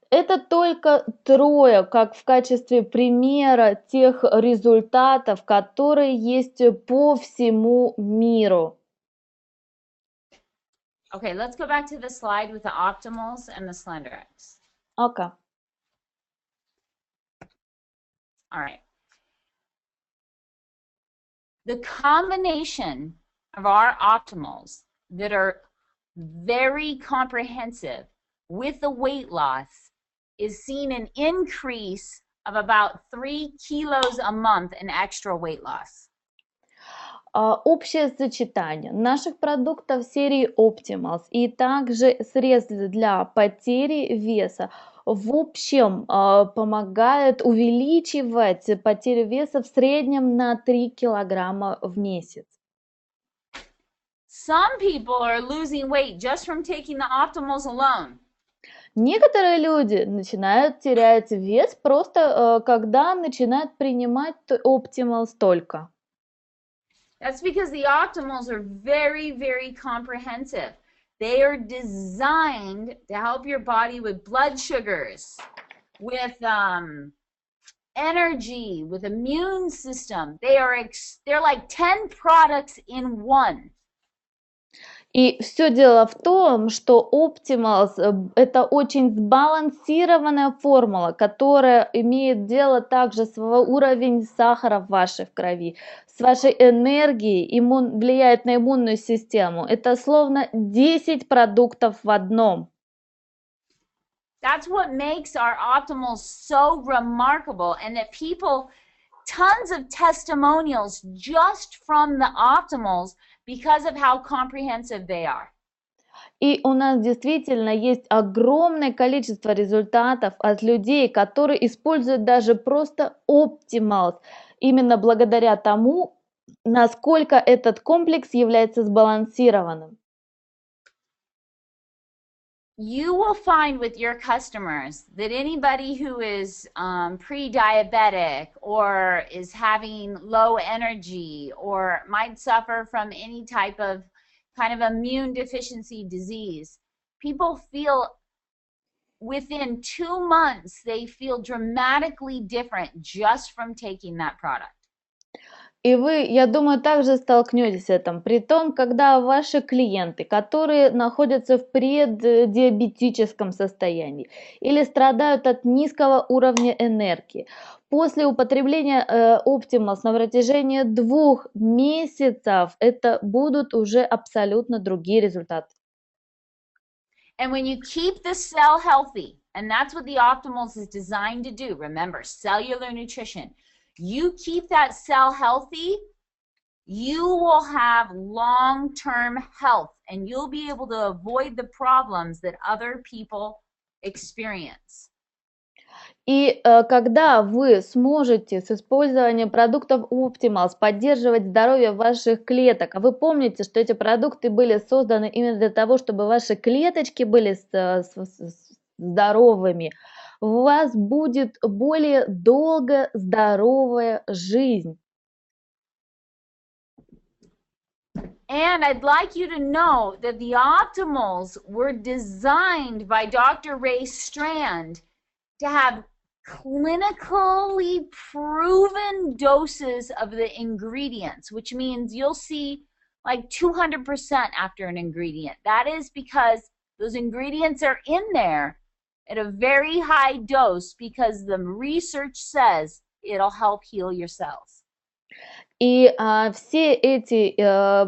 Это только 3, как в качестве примера тех результатов, которые есть по всему миру. Okay, let's go back to the slide with the optimals and the Slenderiix. Okay. All right. The combination of our optimals that are very comprehensive with the weight loss is seeing an increase of about 3 kilos a month in extra weight loss. Общее сочетание наших продуктов серии Optimals и также средств для потери веса в общем помогает увеличивать потерю веса в среднем на 3 килограмма в месяц. Some people are losing weight just from taking the optimals alone. Некоторые люди начинают терять вес просто когда начинают принимать Optimals только. That's because the optimals are very, very comprehensive. They are designed to help your body with blood sugars, with energy, with immune system. They're like 10 products in one. И все дело в том, что Optimals это очень сбалансированная формула, которая имеет дело также с уровень сахара в вашей крови, с вашей энергией, влияет на иммунную систему. Это словно 10 продуктов в одном. That's what makes our optimals so remarkable, and that people, tons of testimonials just from the optimals because of how comprehensive they are. И у нас действительно есть огромное количество результатов от людей, которые используют даже просто Optimals, именно благодаря тому, насколько этот комплекс является сбалансированным. You will find with your customers that anybody who is pre-diabetic or is having low energy or might suffer from any type of kind of immune deficiency disease, people feel within 2 months, they feel dramatically different just from taking that product. И вы, я думаю, также столкнетесь с этим. Притом, когда ваши клиенты, которые находятся в преддиабетическом состоянии или страдают от низкого уровня энергии, после употребления Optimals на протяжении 2 месяцев, это будут уже абсолютно другие результаты. And when you keep the cell healthy, and that's what the Optimals is designed to do, remember, cellular nutrition. You keep that cell healthy, you will have long-term health, and you'll be able to avoid the problems that other people experience. И когда вы сможете с использованием продуктов Optimals поддерживать здоровье ваших клеток, а вы помните, что эти продукты были созданы именно для того, чтобы ваши клеточки были здоровыми, у вас будет более долгая здоровая жизнь. And I'd like you to know that the Optimals were designed by Dr. Ray Strand to have clinically proven doses of the ingredients, which means you'll see like 200% after an ingredient. That is because those ingredients are in there at a very high dose because the research says it'll help heal your cells. И все эти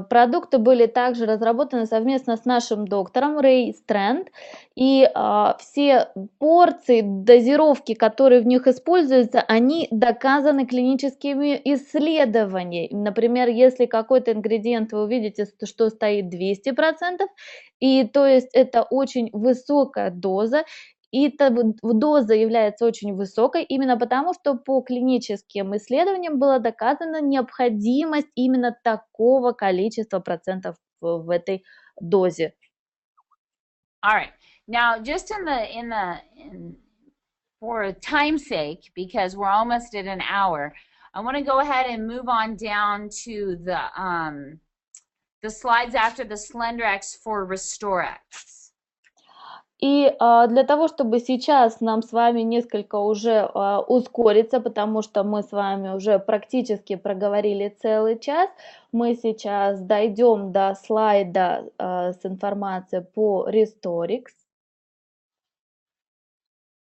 продукты были также разработаны совместно с нашим доктором Рэй Стрэнд, и все порции, дозировки, которые в них используются, они доказаны клиническими исследованиями. Например, если какой-то ингредиент вы увидите, что стоит 200%, и то есть это очень высокая доза, и эта доза является очень высокой именно потому, что по клиническим исследованиям была доказана необходимость именно такого количества процентов в этой дозе. All right. Now, just for time's sake, because we're almost at an hour, I want to go ahead and move on down to the slides after the Slenderiix for Restoriix. И для того, чтобы сейчас нам с вами несколько уже ускориться, потому что мы с вами уже практически проговорили целый час, мы сейчас дойдем до слайда с информацией по Restoriix.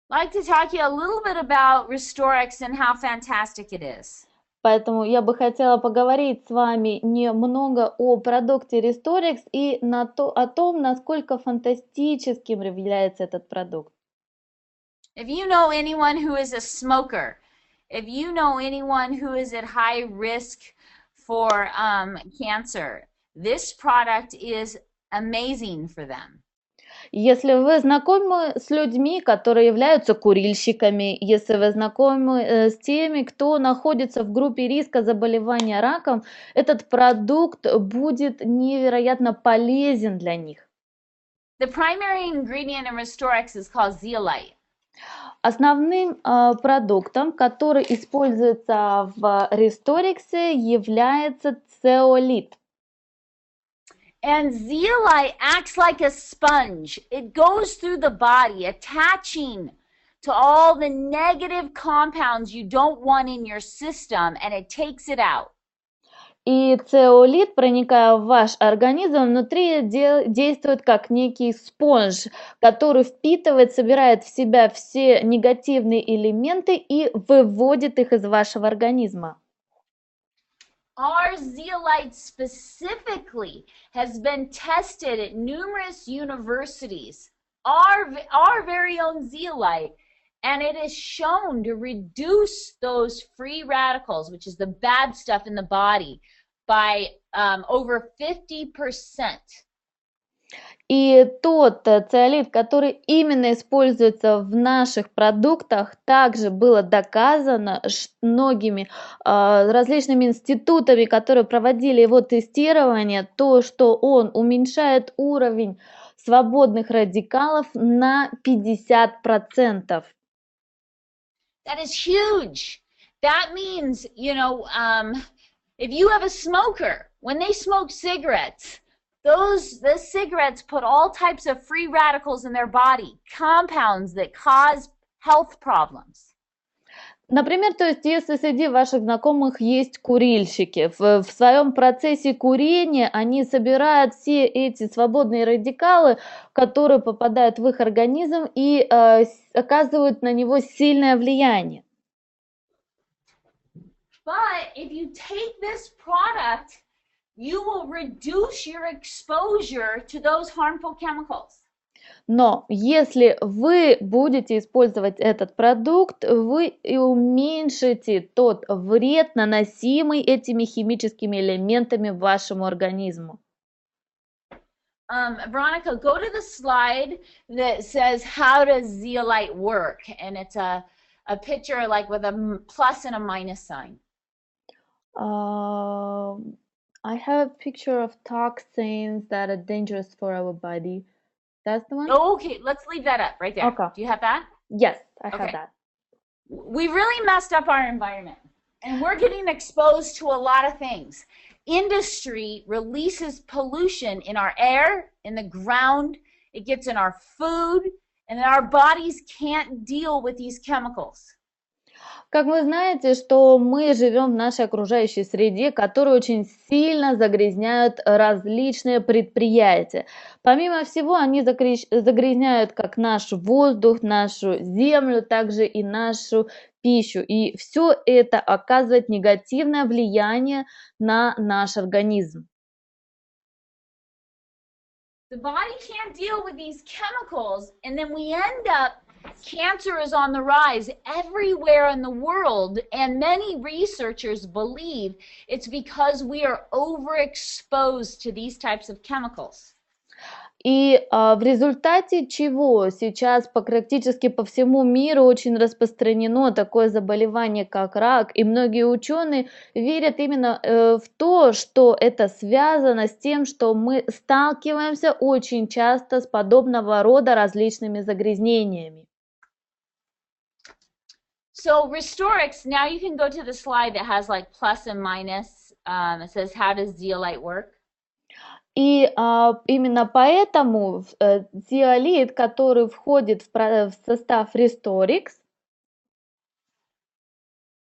I'd like to talk to you a little bit about Restoriix and how fantastic it is. Поэтому я бы хотела поговорить с вами немного о продукте Restoriix и о том, насколько фантастическим является этот продукт. If you know anyone who is a smoker, if you know anyone who is at high risk for cancer, this product is amazing for them. Если вы знакомы с людьми, которые являются курильщиками, если вы знакомы с теми, кто находится в группе риска заболевания раком, этот продукт будет невероятно полезен для них. The primary ingredient in Restoriix is called zeolite. Основным продуктом, который используется в Restoriix, является цеолит. And zeolite acts like a sponge. It goes through the body, attaching to all the negative compounds you don't want in your system, and it takes it out. И цеолит, проникая в ваш организм, внутри действует как некий спонж, который впитывает, собирает в себя все негативные элементы и выводит их из вашего организма. Our zeolite specifically has been tested at numerous universities, our very own zeolite, and it is shown to reduce those free radicals, which is the bad stuff in the body, by over 50%. И тот циолит, который именно используется в наших продуктах, также было доказано многими различными институтами, которые проводили его тестирование, то, что он уменьшает уровень свободных радикалов на 50%. That is huge. That means, if you have a smoker, when they smoke cigarettes, the cigarettes put all types of free radicals in their body, compounds that cause health problems. Например, то есть, если среди ваших знакомых есть курильщики, в своем процессе курения они собирают все эти свободные радикалы, которые попадают в их организм и оказывают на него сильное влияние. But if you take this product, you will reduce your exposure to those harmful chemicals. Но если вы будете использовать этот продукт, вы и уменьшите тот вред, наносимый этими химическими элементами вашему организму. Veronica, go to the slide that says, how does zeolite work? And it's a picture like with a plus and a minus sign. I have a picture of toxins that are dangerous for our body. That's the one? Oh, okay, let's leave that up right there. Okay. Do you have that? Yes, I Okay. have that. We really messed up our environment, and we're getting exposed to a lot of things. Industry releases pollution in our air, in the ground, it gets in our food, and our bodies can't deal with these chemicals. Как вы знаете, что мы живем в нашей окружающей среде, которую очень сильно загрязняют различные предприятия. Помимо всего, они загрязняют как наш воздух, нашу землю, также и нашу пищу. И все это оказывает негативное влияние на наш организм. The body can't deal with these chemicals, and then we end up, cancer is on the rise everywhere in the world, and many researchers believe it's because we are overexposed to these types of chemicals. И в результате чего сейчас практически по всему миру очень распространено такое заболевание, как рак, и многие ученые верят именно в то, что это связано с тем, что мы сталкиваемся очень часто с подобного рода различными загрязнениями. So Restoriix, now you can go to the slide that has like plus and minus. It says, how does zeolite work? И именно поэтому zeolite, который входит в состав Restoriix.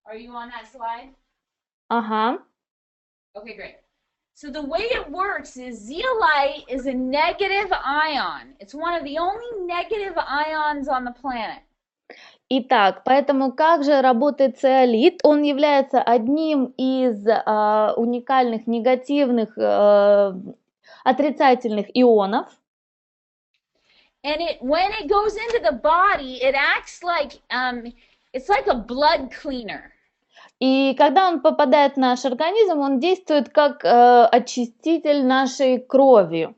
Are you on that slide? Ага. Okay, great. So the way it works is zeolite is a negative ion. It's one of the only negative ions on the planet. Итак, поэтому как же работает циолит? Он является одним из уникальных негативных отрицательных ионов. And when it goes into the body, it acts like it's like a blood cleaner. И когда он попадает в наш организм, он действует как очиститель нашей крови.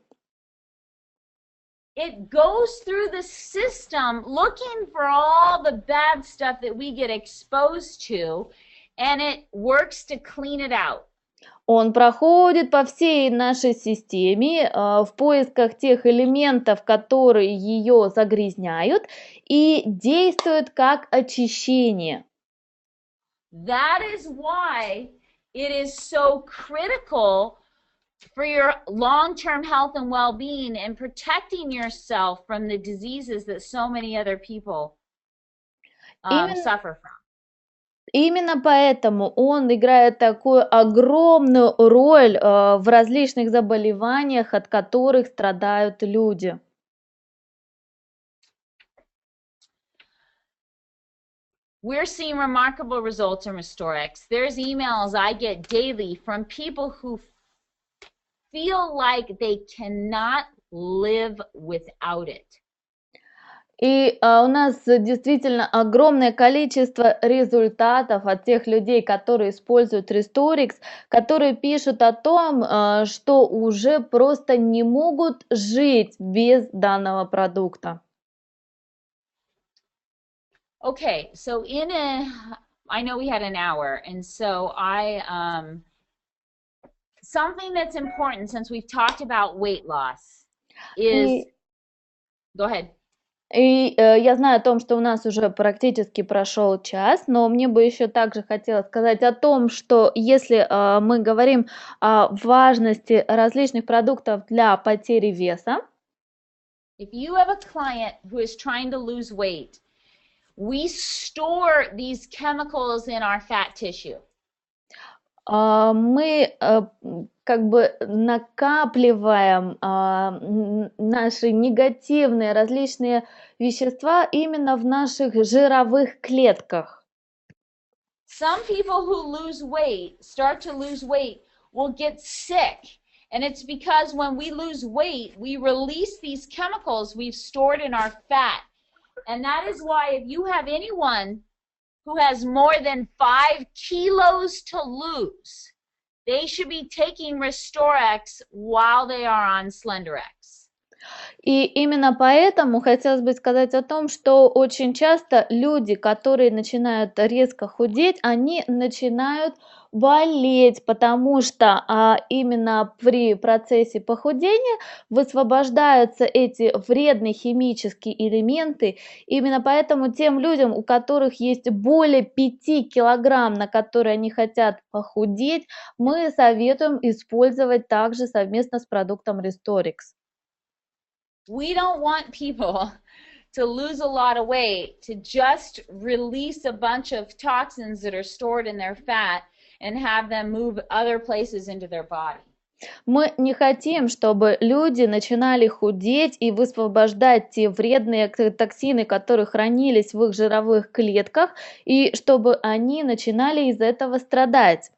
It goes through the system looking for all the bad stuff that we get exposed to, and it works to clean it out. Он проходит по всей нашей системе в поисках тех элементов, которые ее загрязняют, и действует как очищение. That is why it is so critical for your long-term health and well-being and protecting yourself from the diseases that so many other people suffer from. Именно поэтому он играет такую огромную роль в различных заболеваниях, от которых страдают люди. We're seeing remarkable results in Restoriix. There's emails I get daily from people who feel like they cannot live without it. И у нас действительно огромное количество результатов от тех людей, которые используют Restoriix, которые пишут о том, что уже просто не могут жить без данного продукта. Okay, so I know we had an hour, and so something that's important since we've talked about weight loss is, go ahead. И я знаю о том, что у нас уже практически прошел час, но мне бы еще также хотелось сказать о том, что если мы говорим о важности различных продуктов для потери веса, if you have a client who is trying to lose weight, we store these chemicals in our fat tissue. мы как бы накапливаем наши негативные различные вещества именно в наших жировых клетках. Some people who start to lose weight, will get sick. And it's because when we lose weight, we release these chemicals we've stored in our fat. And that is why if you have anyone who has more than 5 kilos to lose, they should be taking Restoriix while they are on Slenderiix. И именно поэтому хотелось бы сказать о том, что очень часто люди, которые начинают резко худеть, они начинают болеть, потому что именно при процессе похудения высвобождаются эти вредные химические элементы. Именно поэтому тем людям, у которых есть более 5 килограмм, на которые они хотят похудеть, мы советуем использовать также совместно с продуктом Restoriix. We don't want people to lose a lot of weight to just release a bunch of toxins that are stored in their fat and have them move other places into their body. Мы не хотим, чтобы люди начинали худеть и высвобождать те вредные токсины, которые хранились в их жировых клетках, и чтобы они начинали из этого страдать.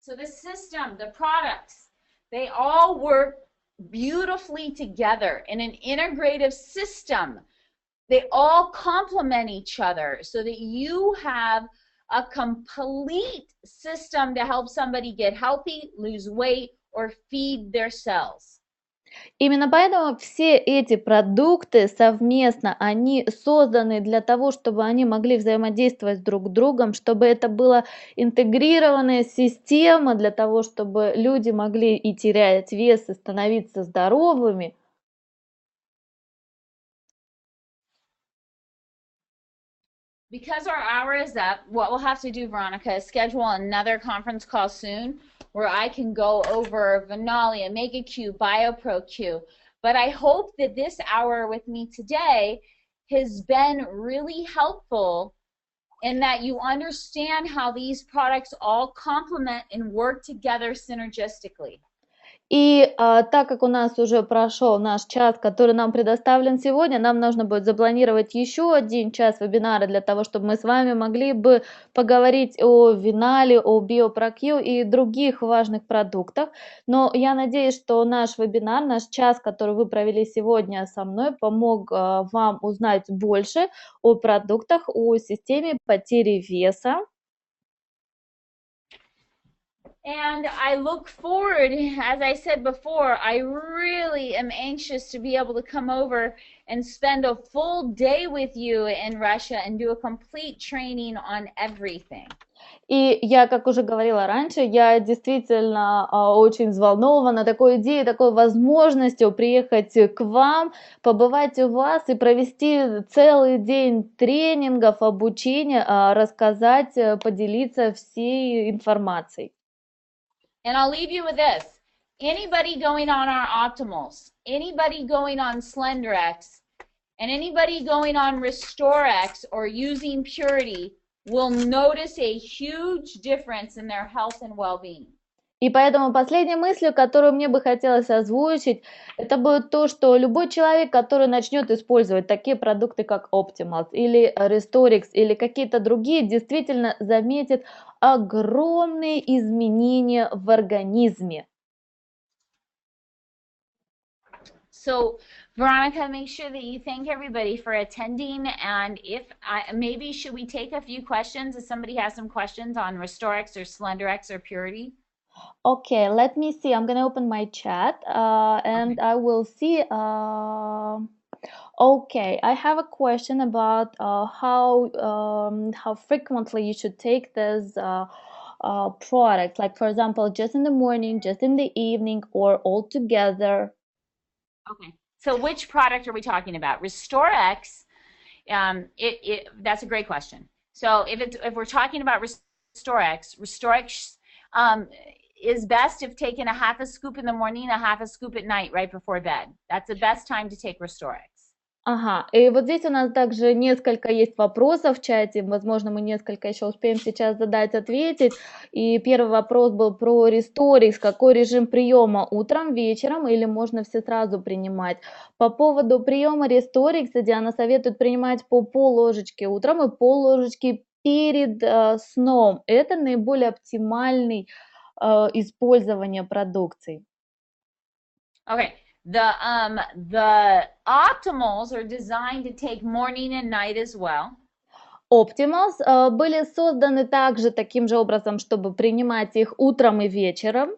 So the system, the products, they all work beautifully together in an integrative system. They all complement each other so that you have a complete system to help somebody get healthy, lose weight, or feed their cells. Именно поэтому все эти продукты совместно, они созданы для того, чтобы они могли взаимодействовать друг с другом, чтобы это была интегрированная система для того, чтобы люди могли и терять вес, и становиться здоровыми. Because our hour is up, what we'll have to do, Veronica, is schedule another conference call soon where I can go over Venalia, Mega Q, BioPro Q. But I hope that this hour with me today has been really helpful in that you understand how these products all complement and work together synergistically. И так как у нас уже прошел наш час, который нам предоставлен сегодня, нам нужно будет запланировать еще один час вебинара для того, чтобы мы с вами могли бы поговорить о Винале, о BioProQ и других важных продуктах. Но я надеюсь, что наш вебинар, наш час, который вы провели сегодня со мной, помог вам узнать больше о продуктах, о системе потери веса. And I look forward, as I said before, I really am anxious to be able to come over and spend a full day with you in Russia and do a complete training on everything. И я, как уже говорила раньше, я действительно очень взволнована такой идеей, такой возможностью приехать к вам, побывать у вас и провести целый день тренингов, обучения, рассказать, поделиться всей информацией. And I'll leave you with this. Anybody going on our optimals, anybody going on Slenderiix, And anybody going on Restoriix or using Puritii will notice a huge difference in their health and well-being. И поэтому последней мыслью, которую мне бы хотелось озвучить, это будет то, что любой человек, который начнет использовать такие продукты, как Optimals или Restoriix или какие-то другие, действительно заметит огромные изменения в организме. So, Veronica, make sure that you thank everybody for attending. And maybe should we take a few questions if somebody has some questions on Restoriix or Slenderiix or Puritii? Okay, let me see. I'm gonna open my chat and I will see. Okay, I have a question about how frequently you should take this product. Like for example, just in the morning, just in the evening, or all together. Okay. So which product are we talking about? Restoriix. That's a great question. So if we're talking about Restoriix is best if taken a half a scoop in the morning, a half a scoop at night, right before bed. That's the best time to take Restoriix. Ага, и вот здесь у нас также несколько есть вопросов в чате, возможно, мы несколько еще успеем сейчас задать, ответить. И первый вопрос был про Restoriix, какой режим приема, утром, вечером или можно все сразу принимать? По поводу приема Restoriix, Диана советует принимать по пол-ложечки утром и пол-ложечки перед сном. Это наиболее оптимальный использование продукции. Okay. The Optimals are designed to take morning and night as well. Optimals были созданы также таким же образом, чтобы принимать их утром и вечером.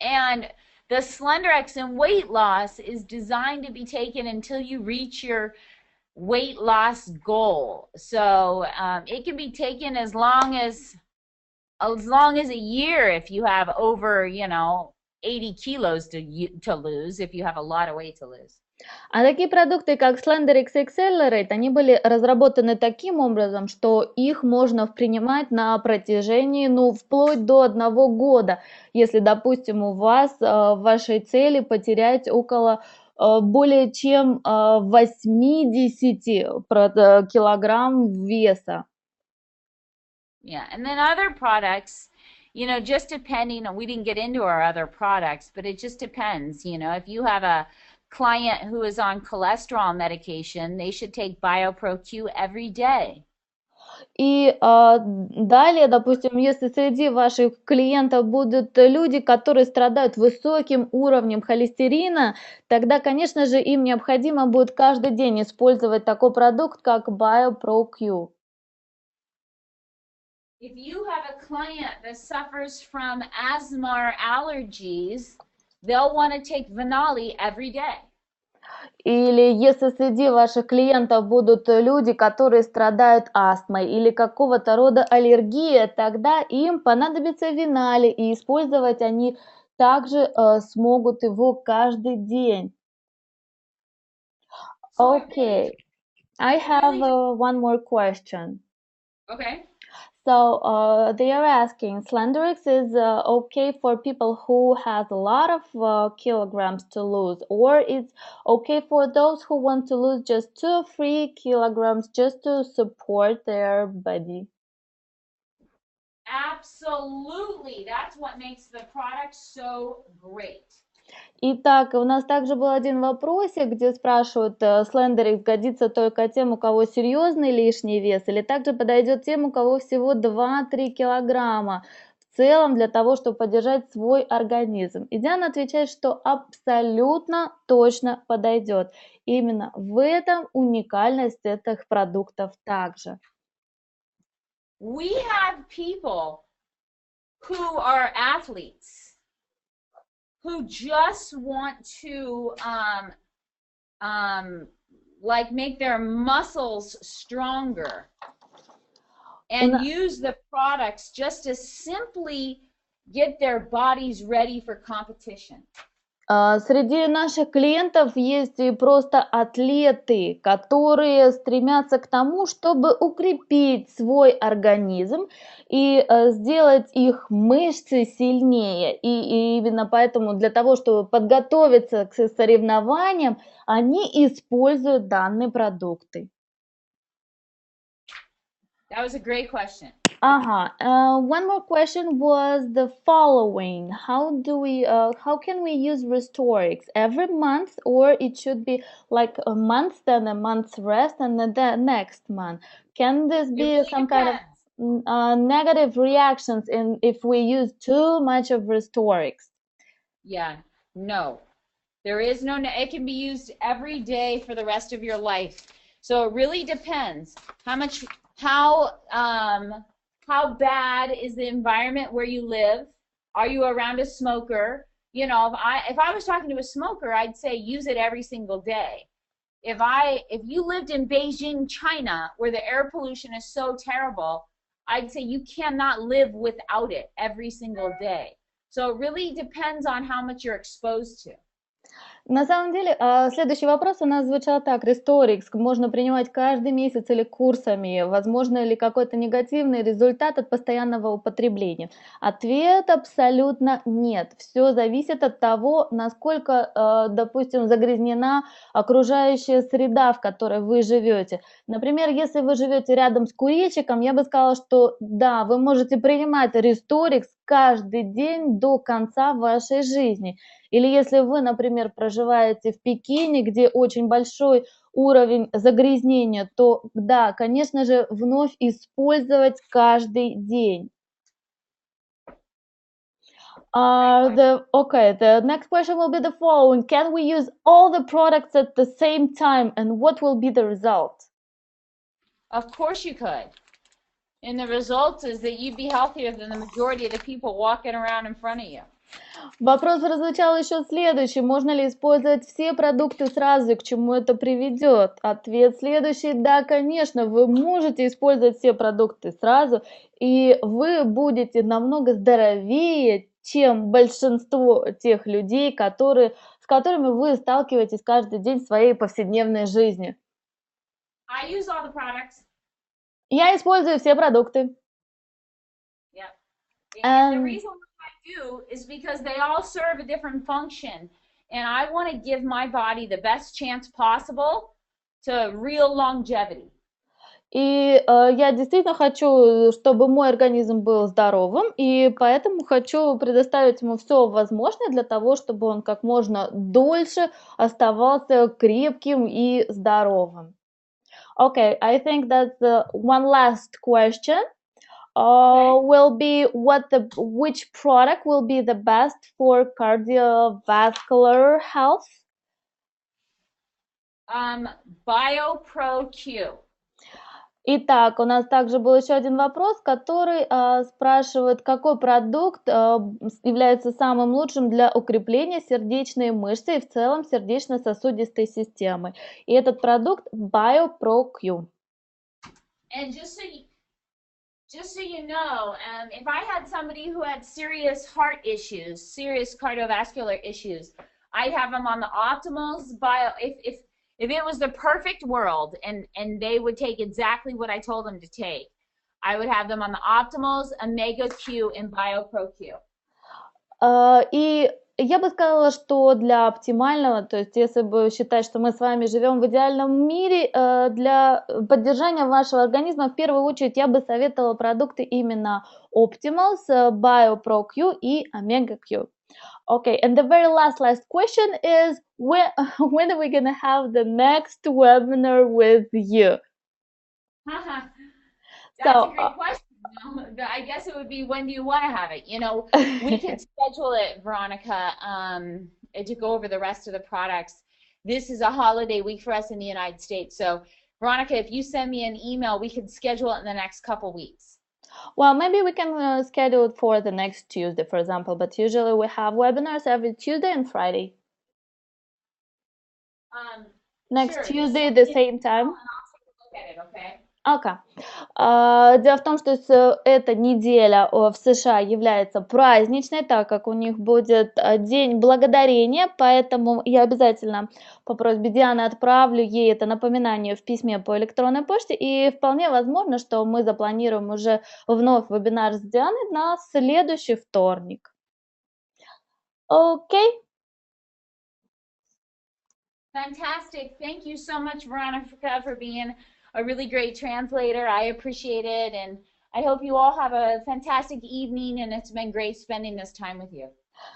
And the Slenderiix and weight loss is designed to be taken until you reach your weight loss goal. So it can be taken as long as a year if you have over, 80 kilos to lose, if you have a lot of weight to lose. А такие продукты, как Slenderiix и Accelerate, они были разработаны таким образом, что их можно принимать на протяжении, вплоть до 1 года. Если, допустим, у вас в вашей цели потерять более чем 80 килограмм веса. Yeah, and then other products, just depending on, we didn't get into our other products, but it just depends. If you have a client who is on cholesterol medication, they should take BioPro-Q every day. И далее, допустим, если среди ваших клиентов будут люди, которые страдают высоким уровнем холестерина, тогда, конечно же, им необходимо будет каждый день использовать такой продукт, как BioPro-Q. If you have a client that suffers from asthma or allergies, they'll want to take Venali every day. Или если среди ваших клиентов будут люди, которые страдают астмой или какого-то рода аллергией, тогда им понадобится Venali, и использовать они также смогут его каждый день. Okay, I have one more question. Okay. So they are asking, Slenderiix is okay for people who has a lot of kilograms to lose, or it's okay for those who want to lose just 2 or 3 kilograms just to support their body? Absolutely. That's what makes the product so great. Итак, у нас также был один вопросик, где спрашивают, Slenderiix годится только тем, у кого серьезный лишний вес, или также подойдет тем, у кого всего 2-3 килограмма в целом для того, чтобы поддержать свой организм. И Диана отвечает, что абсолютно точно подойдет. Именно в этом уникальность этих продуктов также. We have people who are athletes who just want to make their muscles stronger and use the products just to simply get their bodies ready for competition. Среди наших клиентов есть и просто атлеты, которые стремятся к тому, чтобы укрепить свой организм и сделать их мышцы сильнее. И именно поэтому для того, чтобы подготовиться к соревнованиям, они используют данные продукты. That was a great question. One more question was the following: how can we use Restoriix every month, or it should be like a month, then a month's rest, and then the next month? Can this It be really some kind of depends. negative reactions in if we use too much of Restoriix? Yeah, no. There is no, it can be used every day for the rest of your life. So it really depends how much, how bad is the environment where you live? Are you around a smoker? You know, if I was talking to a smoker, I'd say use it every single day. If you lived in Beijing, China, where the air pollution is so terrible, I'd say you cannot live without it every single day. So it really depends on how much you're exposed to. На самом деле, следующий вопрос у нас звучал так: Restoriix можно принимать каждый месяц или курсами? Возможно ли какой-то негативный результат от постоянного употребления? Ответ абсолютно нет. Все зависит от того, насколько, допустим, загрязнена окружающая среда, в которой вы живете. Например, если вы живете рядом с курильщиком, я бы сказала, что да, вы можете принимать Restoriix каждый день до конца вашей жизни. Или если вы, например, проживаете в Пекине, где очень большой уровень загрязнения, то да, конечно же, вновь использовать каждый день. The next question will be the following: can we use all the products at the same time, and what will be the result? Of course you could. And the result is that you'd be healthier than the majority of the people walking around in front of you. Вопрос прозвучал еще следующий: можно ли использовать все продукты сразу и к чему это приведет? Ответ следующий: да, конечно, вы можете использовать все продукты сразу, и вы будете намного здоровее, чем большинство тех людей, с которыми вы сталкиваетесь каждый день в своей повседневной жизни. I use all the products. Я использую все продукты. Yeah. And the reason why I do is because they all serve a different function. And I want to give my body the best chance possible to real longevity. И я действительно хочу, чтобы мой организм был здоровым, и поэтому хочу предоставить ему все возможное для того, чтобы он как можно дольше оставался крепким и здоровым. Okay, I think that's one last question. Will be which product will be the best for cardiovascular health? BioPro-Q. Итак, у нас также был еще один вопрос, который спрашивает, какой продукт является самым лучшим для укрепления сердечной мышцы и в целом сердечно-сосудистой системы. И этот продукт BioPro-Q. And just so you know, if I had somebody who had serious heart issues, serious cardiovascular issues, I'd have them on the Optimals if it was the perfect world and they would take exactly what I told them to take, I would have them on the Optimals, Omega Q, and BioPro Q. И я бы сказала, что для оптимального, то есть если бы считать, что мы с вами живем в идеальном мире, для поддержания вашего организма, в первую очередь я бы советовала продукты именно Optimals, BioPro Q и Omega Q. Okay, and the very last question is, when are we going to have the next webinar with you? That's a great question. I guess it would be, when do you want to have it? You know, we can schedule it, Veronica, to go over the rest of the products. This is a holiday week for us in the United States. So, Veronica, if you send me an email, we could schedule it in the next couple weeks. Well, maybe we can schedule it for the next Tuesday, for example, but usually we have webinars every Tuesday and Friday. Next Tuesday, the same time. I'll take a look at it, okay? Okay. Дело в том, что эта неделя в США является праздничной, так как у них будет День Благодарения, поэтому я обязательно по просьбе Дианы отправлю ей это напоминание в письме по электронной почте, и вполне возможно, что мы запланируем уже вновь вебинар с Дианой на следующий вторник. Окей? Fantastic. Thank you so much, Veronica, for being a really great translator. I appreciate it. And I hope you all have a fantastic evening. And it's been great spending this time with you.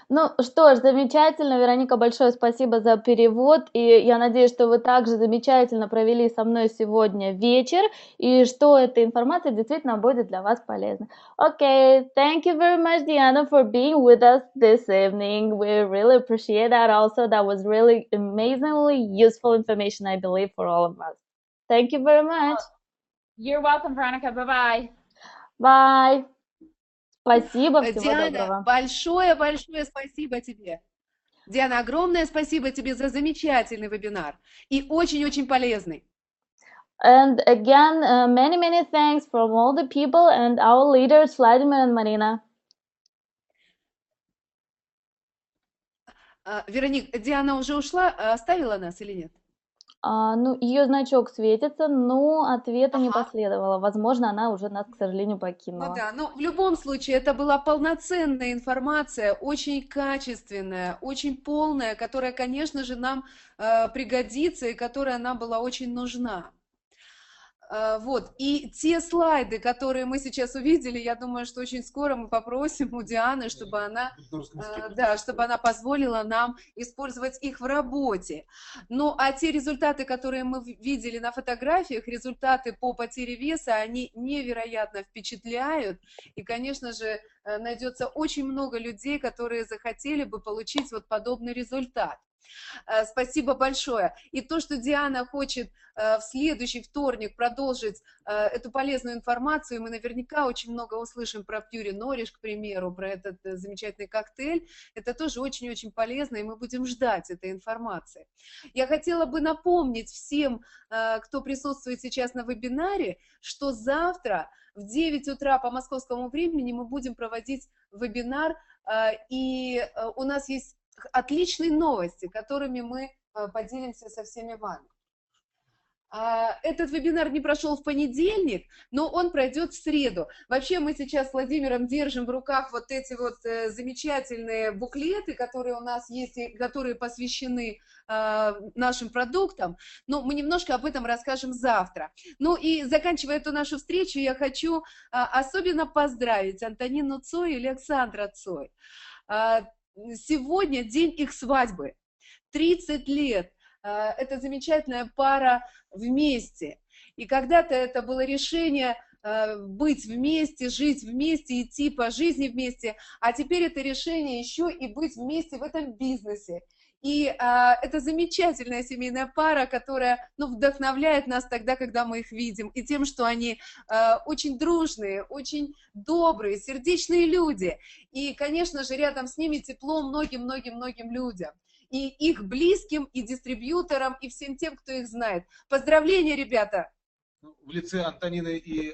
Ну что ж, замечательно, Вероника, большое спасибо за перевод, и я надеюсь, что вы также замечательно провели со мной сегодня вечер, и что эта информация действительно будет для вас полезна. Okay, thank you very much, Deanna, for being with us this evening. We really appreciate that also. That was really amazingly useful information, I believe, for all of us. Thank you very much. You're welcome, Veronica. Bye-bye. Bye. Спасибо, всего Диана, доброго. большое спасибо тебе. Диана, огромное спасибо тебе за замечательный вебинар и очень-очень полезный. And again, many thanks from all the people and our leaders, Vladimir and Marina. Вероник, Диана уже ушла, оставила нас или нет? Ну, ее значок светится, но ответа не последовало. Возможно, она уже нас, к сожалению, покинула. Ну да, но в любом случае это была полноценная информация, очень качественная, очень полная, которая, конечно же, нам пригодится и которая нам была очень нужна. Вот, и те слайды, которые мы сейчас увидели, я думаю, что очень скоро мы попросим у Дианы, чтобы она, чтобы она позволила нам использовать их в работе. Ну, а те результаты, которые мы видели на фотографиях, результаты по потере веса, они невероятно впечатляют, и, конечно же, найдется очень много людей, которые захотели бы получить вот подобный результат. Спасибо большое. И то, что Диана хочет в следующий вторник продолжить эту полезную информацию, мы наверняка очень много услышим про Restoriix, к примеру, про этот замечательный коктейль. Это тоже очень-очень полезно, и мы будем ждать этой информации. Я хотела бы напомнить всем, кто присутствует сейчас на вебинаре, что завтра в 9 утра по московскому времени мы будем проводить вебинар, и у нас есть отличные новости, которыми мы поделимся со всеми вами. Этот вебинар не прошел в понедельник, но он пройдет в среду. Вообще мы сейчас с Владимиром держим в руках вот эти вот замечательные буклеты, которые у нас есть, и которые посвящены нашим продуктам, но мы немножко об этом расскажем завтра. Ну и заканчивая эту нашу встречу, я хочу особенно поздравить Антонину Цой и Александра Цой. Сегодня день их свадьбы, 30 лет, эта замечательная пара вместе. И когда-то это было решение быть вместе, жить вместе, идти по жизни вместе, а теперь это решение еще и быть вместе в этом бизнесе. И это замечательная семейная пара, которая вдохновляет нас тогда, когда мы их видим, и тем, что они очень дружные, очень добрые, сердечные люди. И, конечно же, рядом с ними тепло многим-многим-многим людям. И их близким, и дистрибьюторам, и всем тем, кто их знает. Поздравления, ребята! В лице Антонины и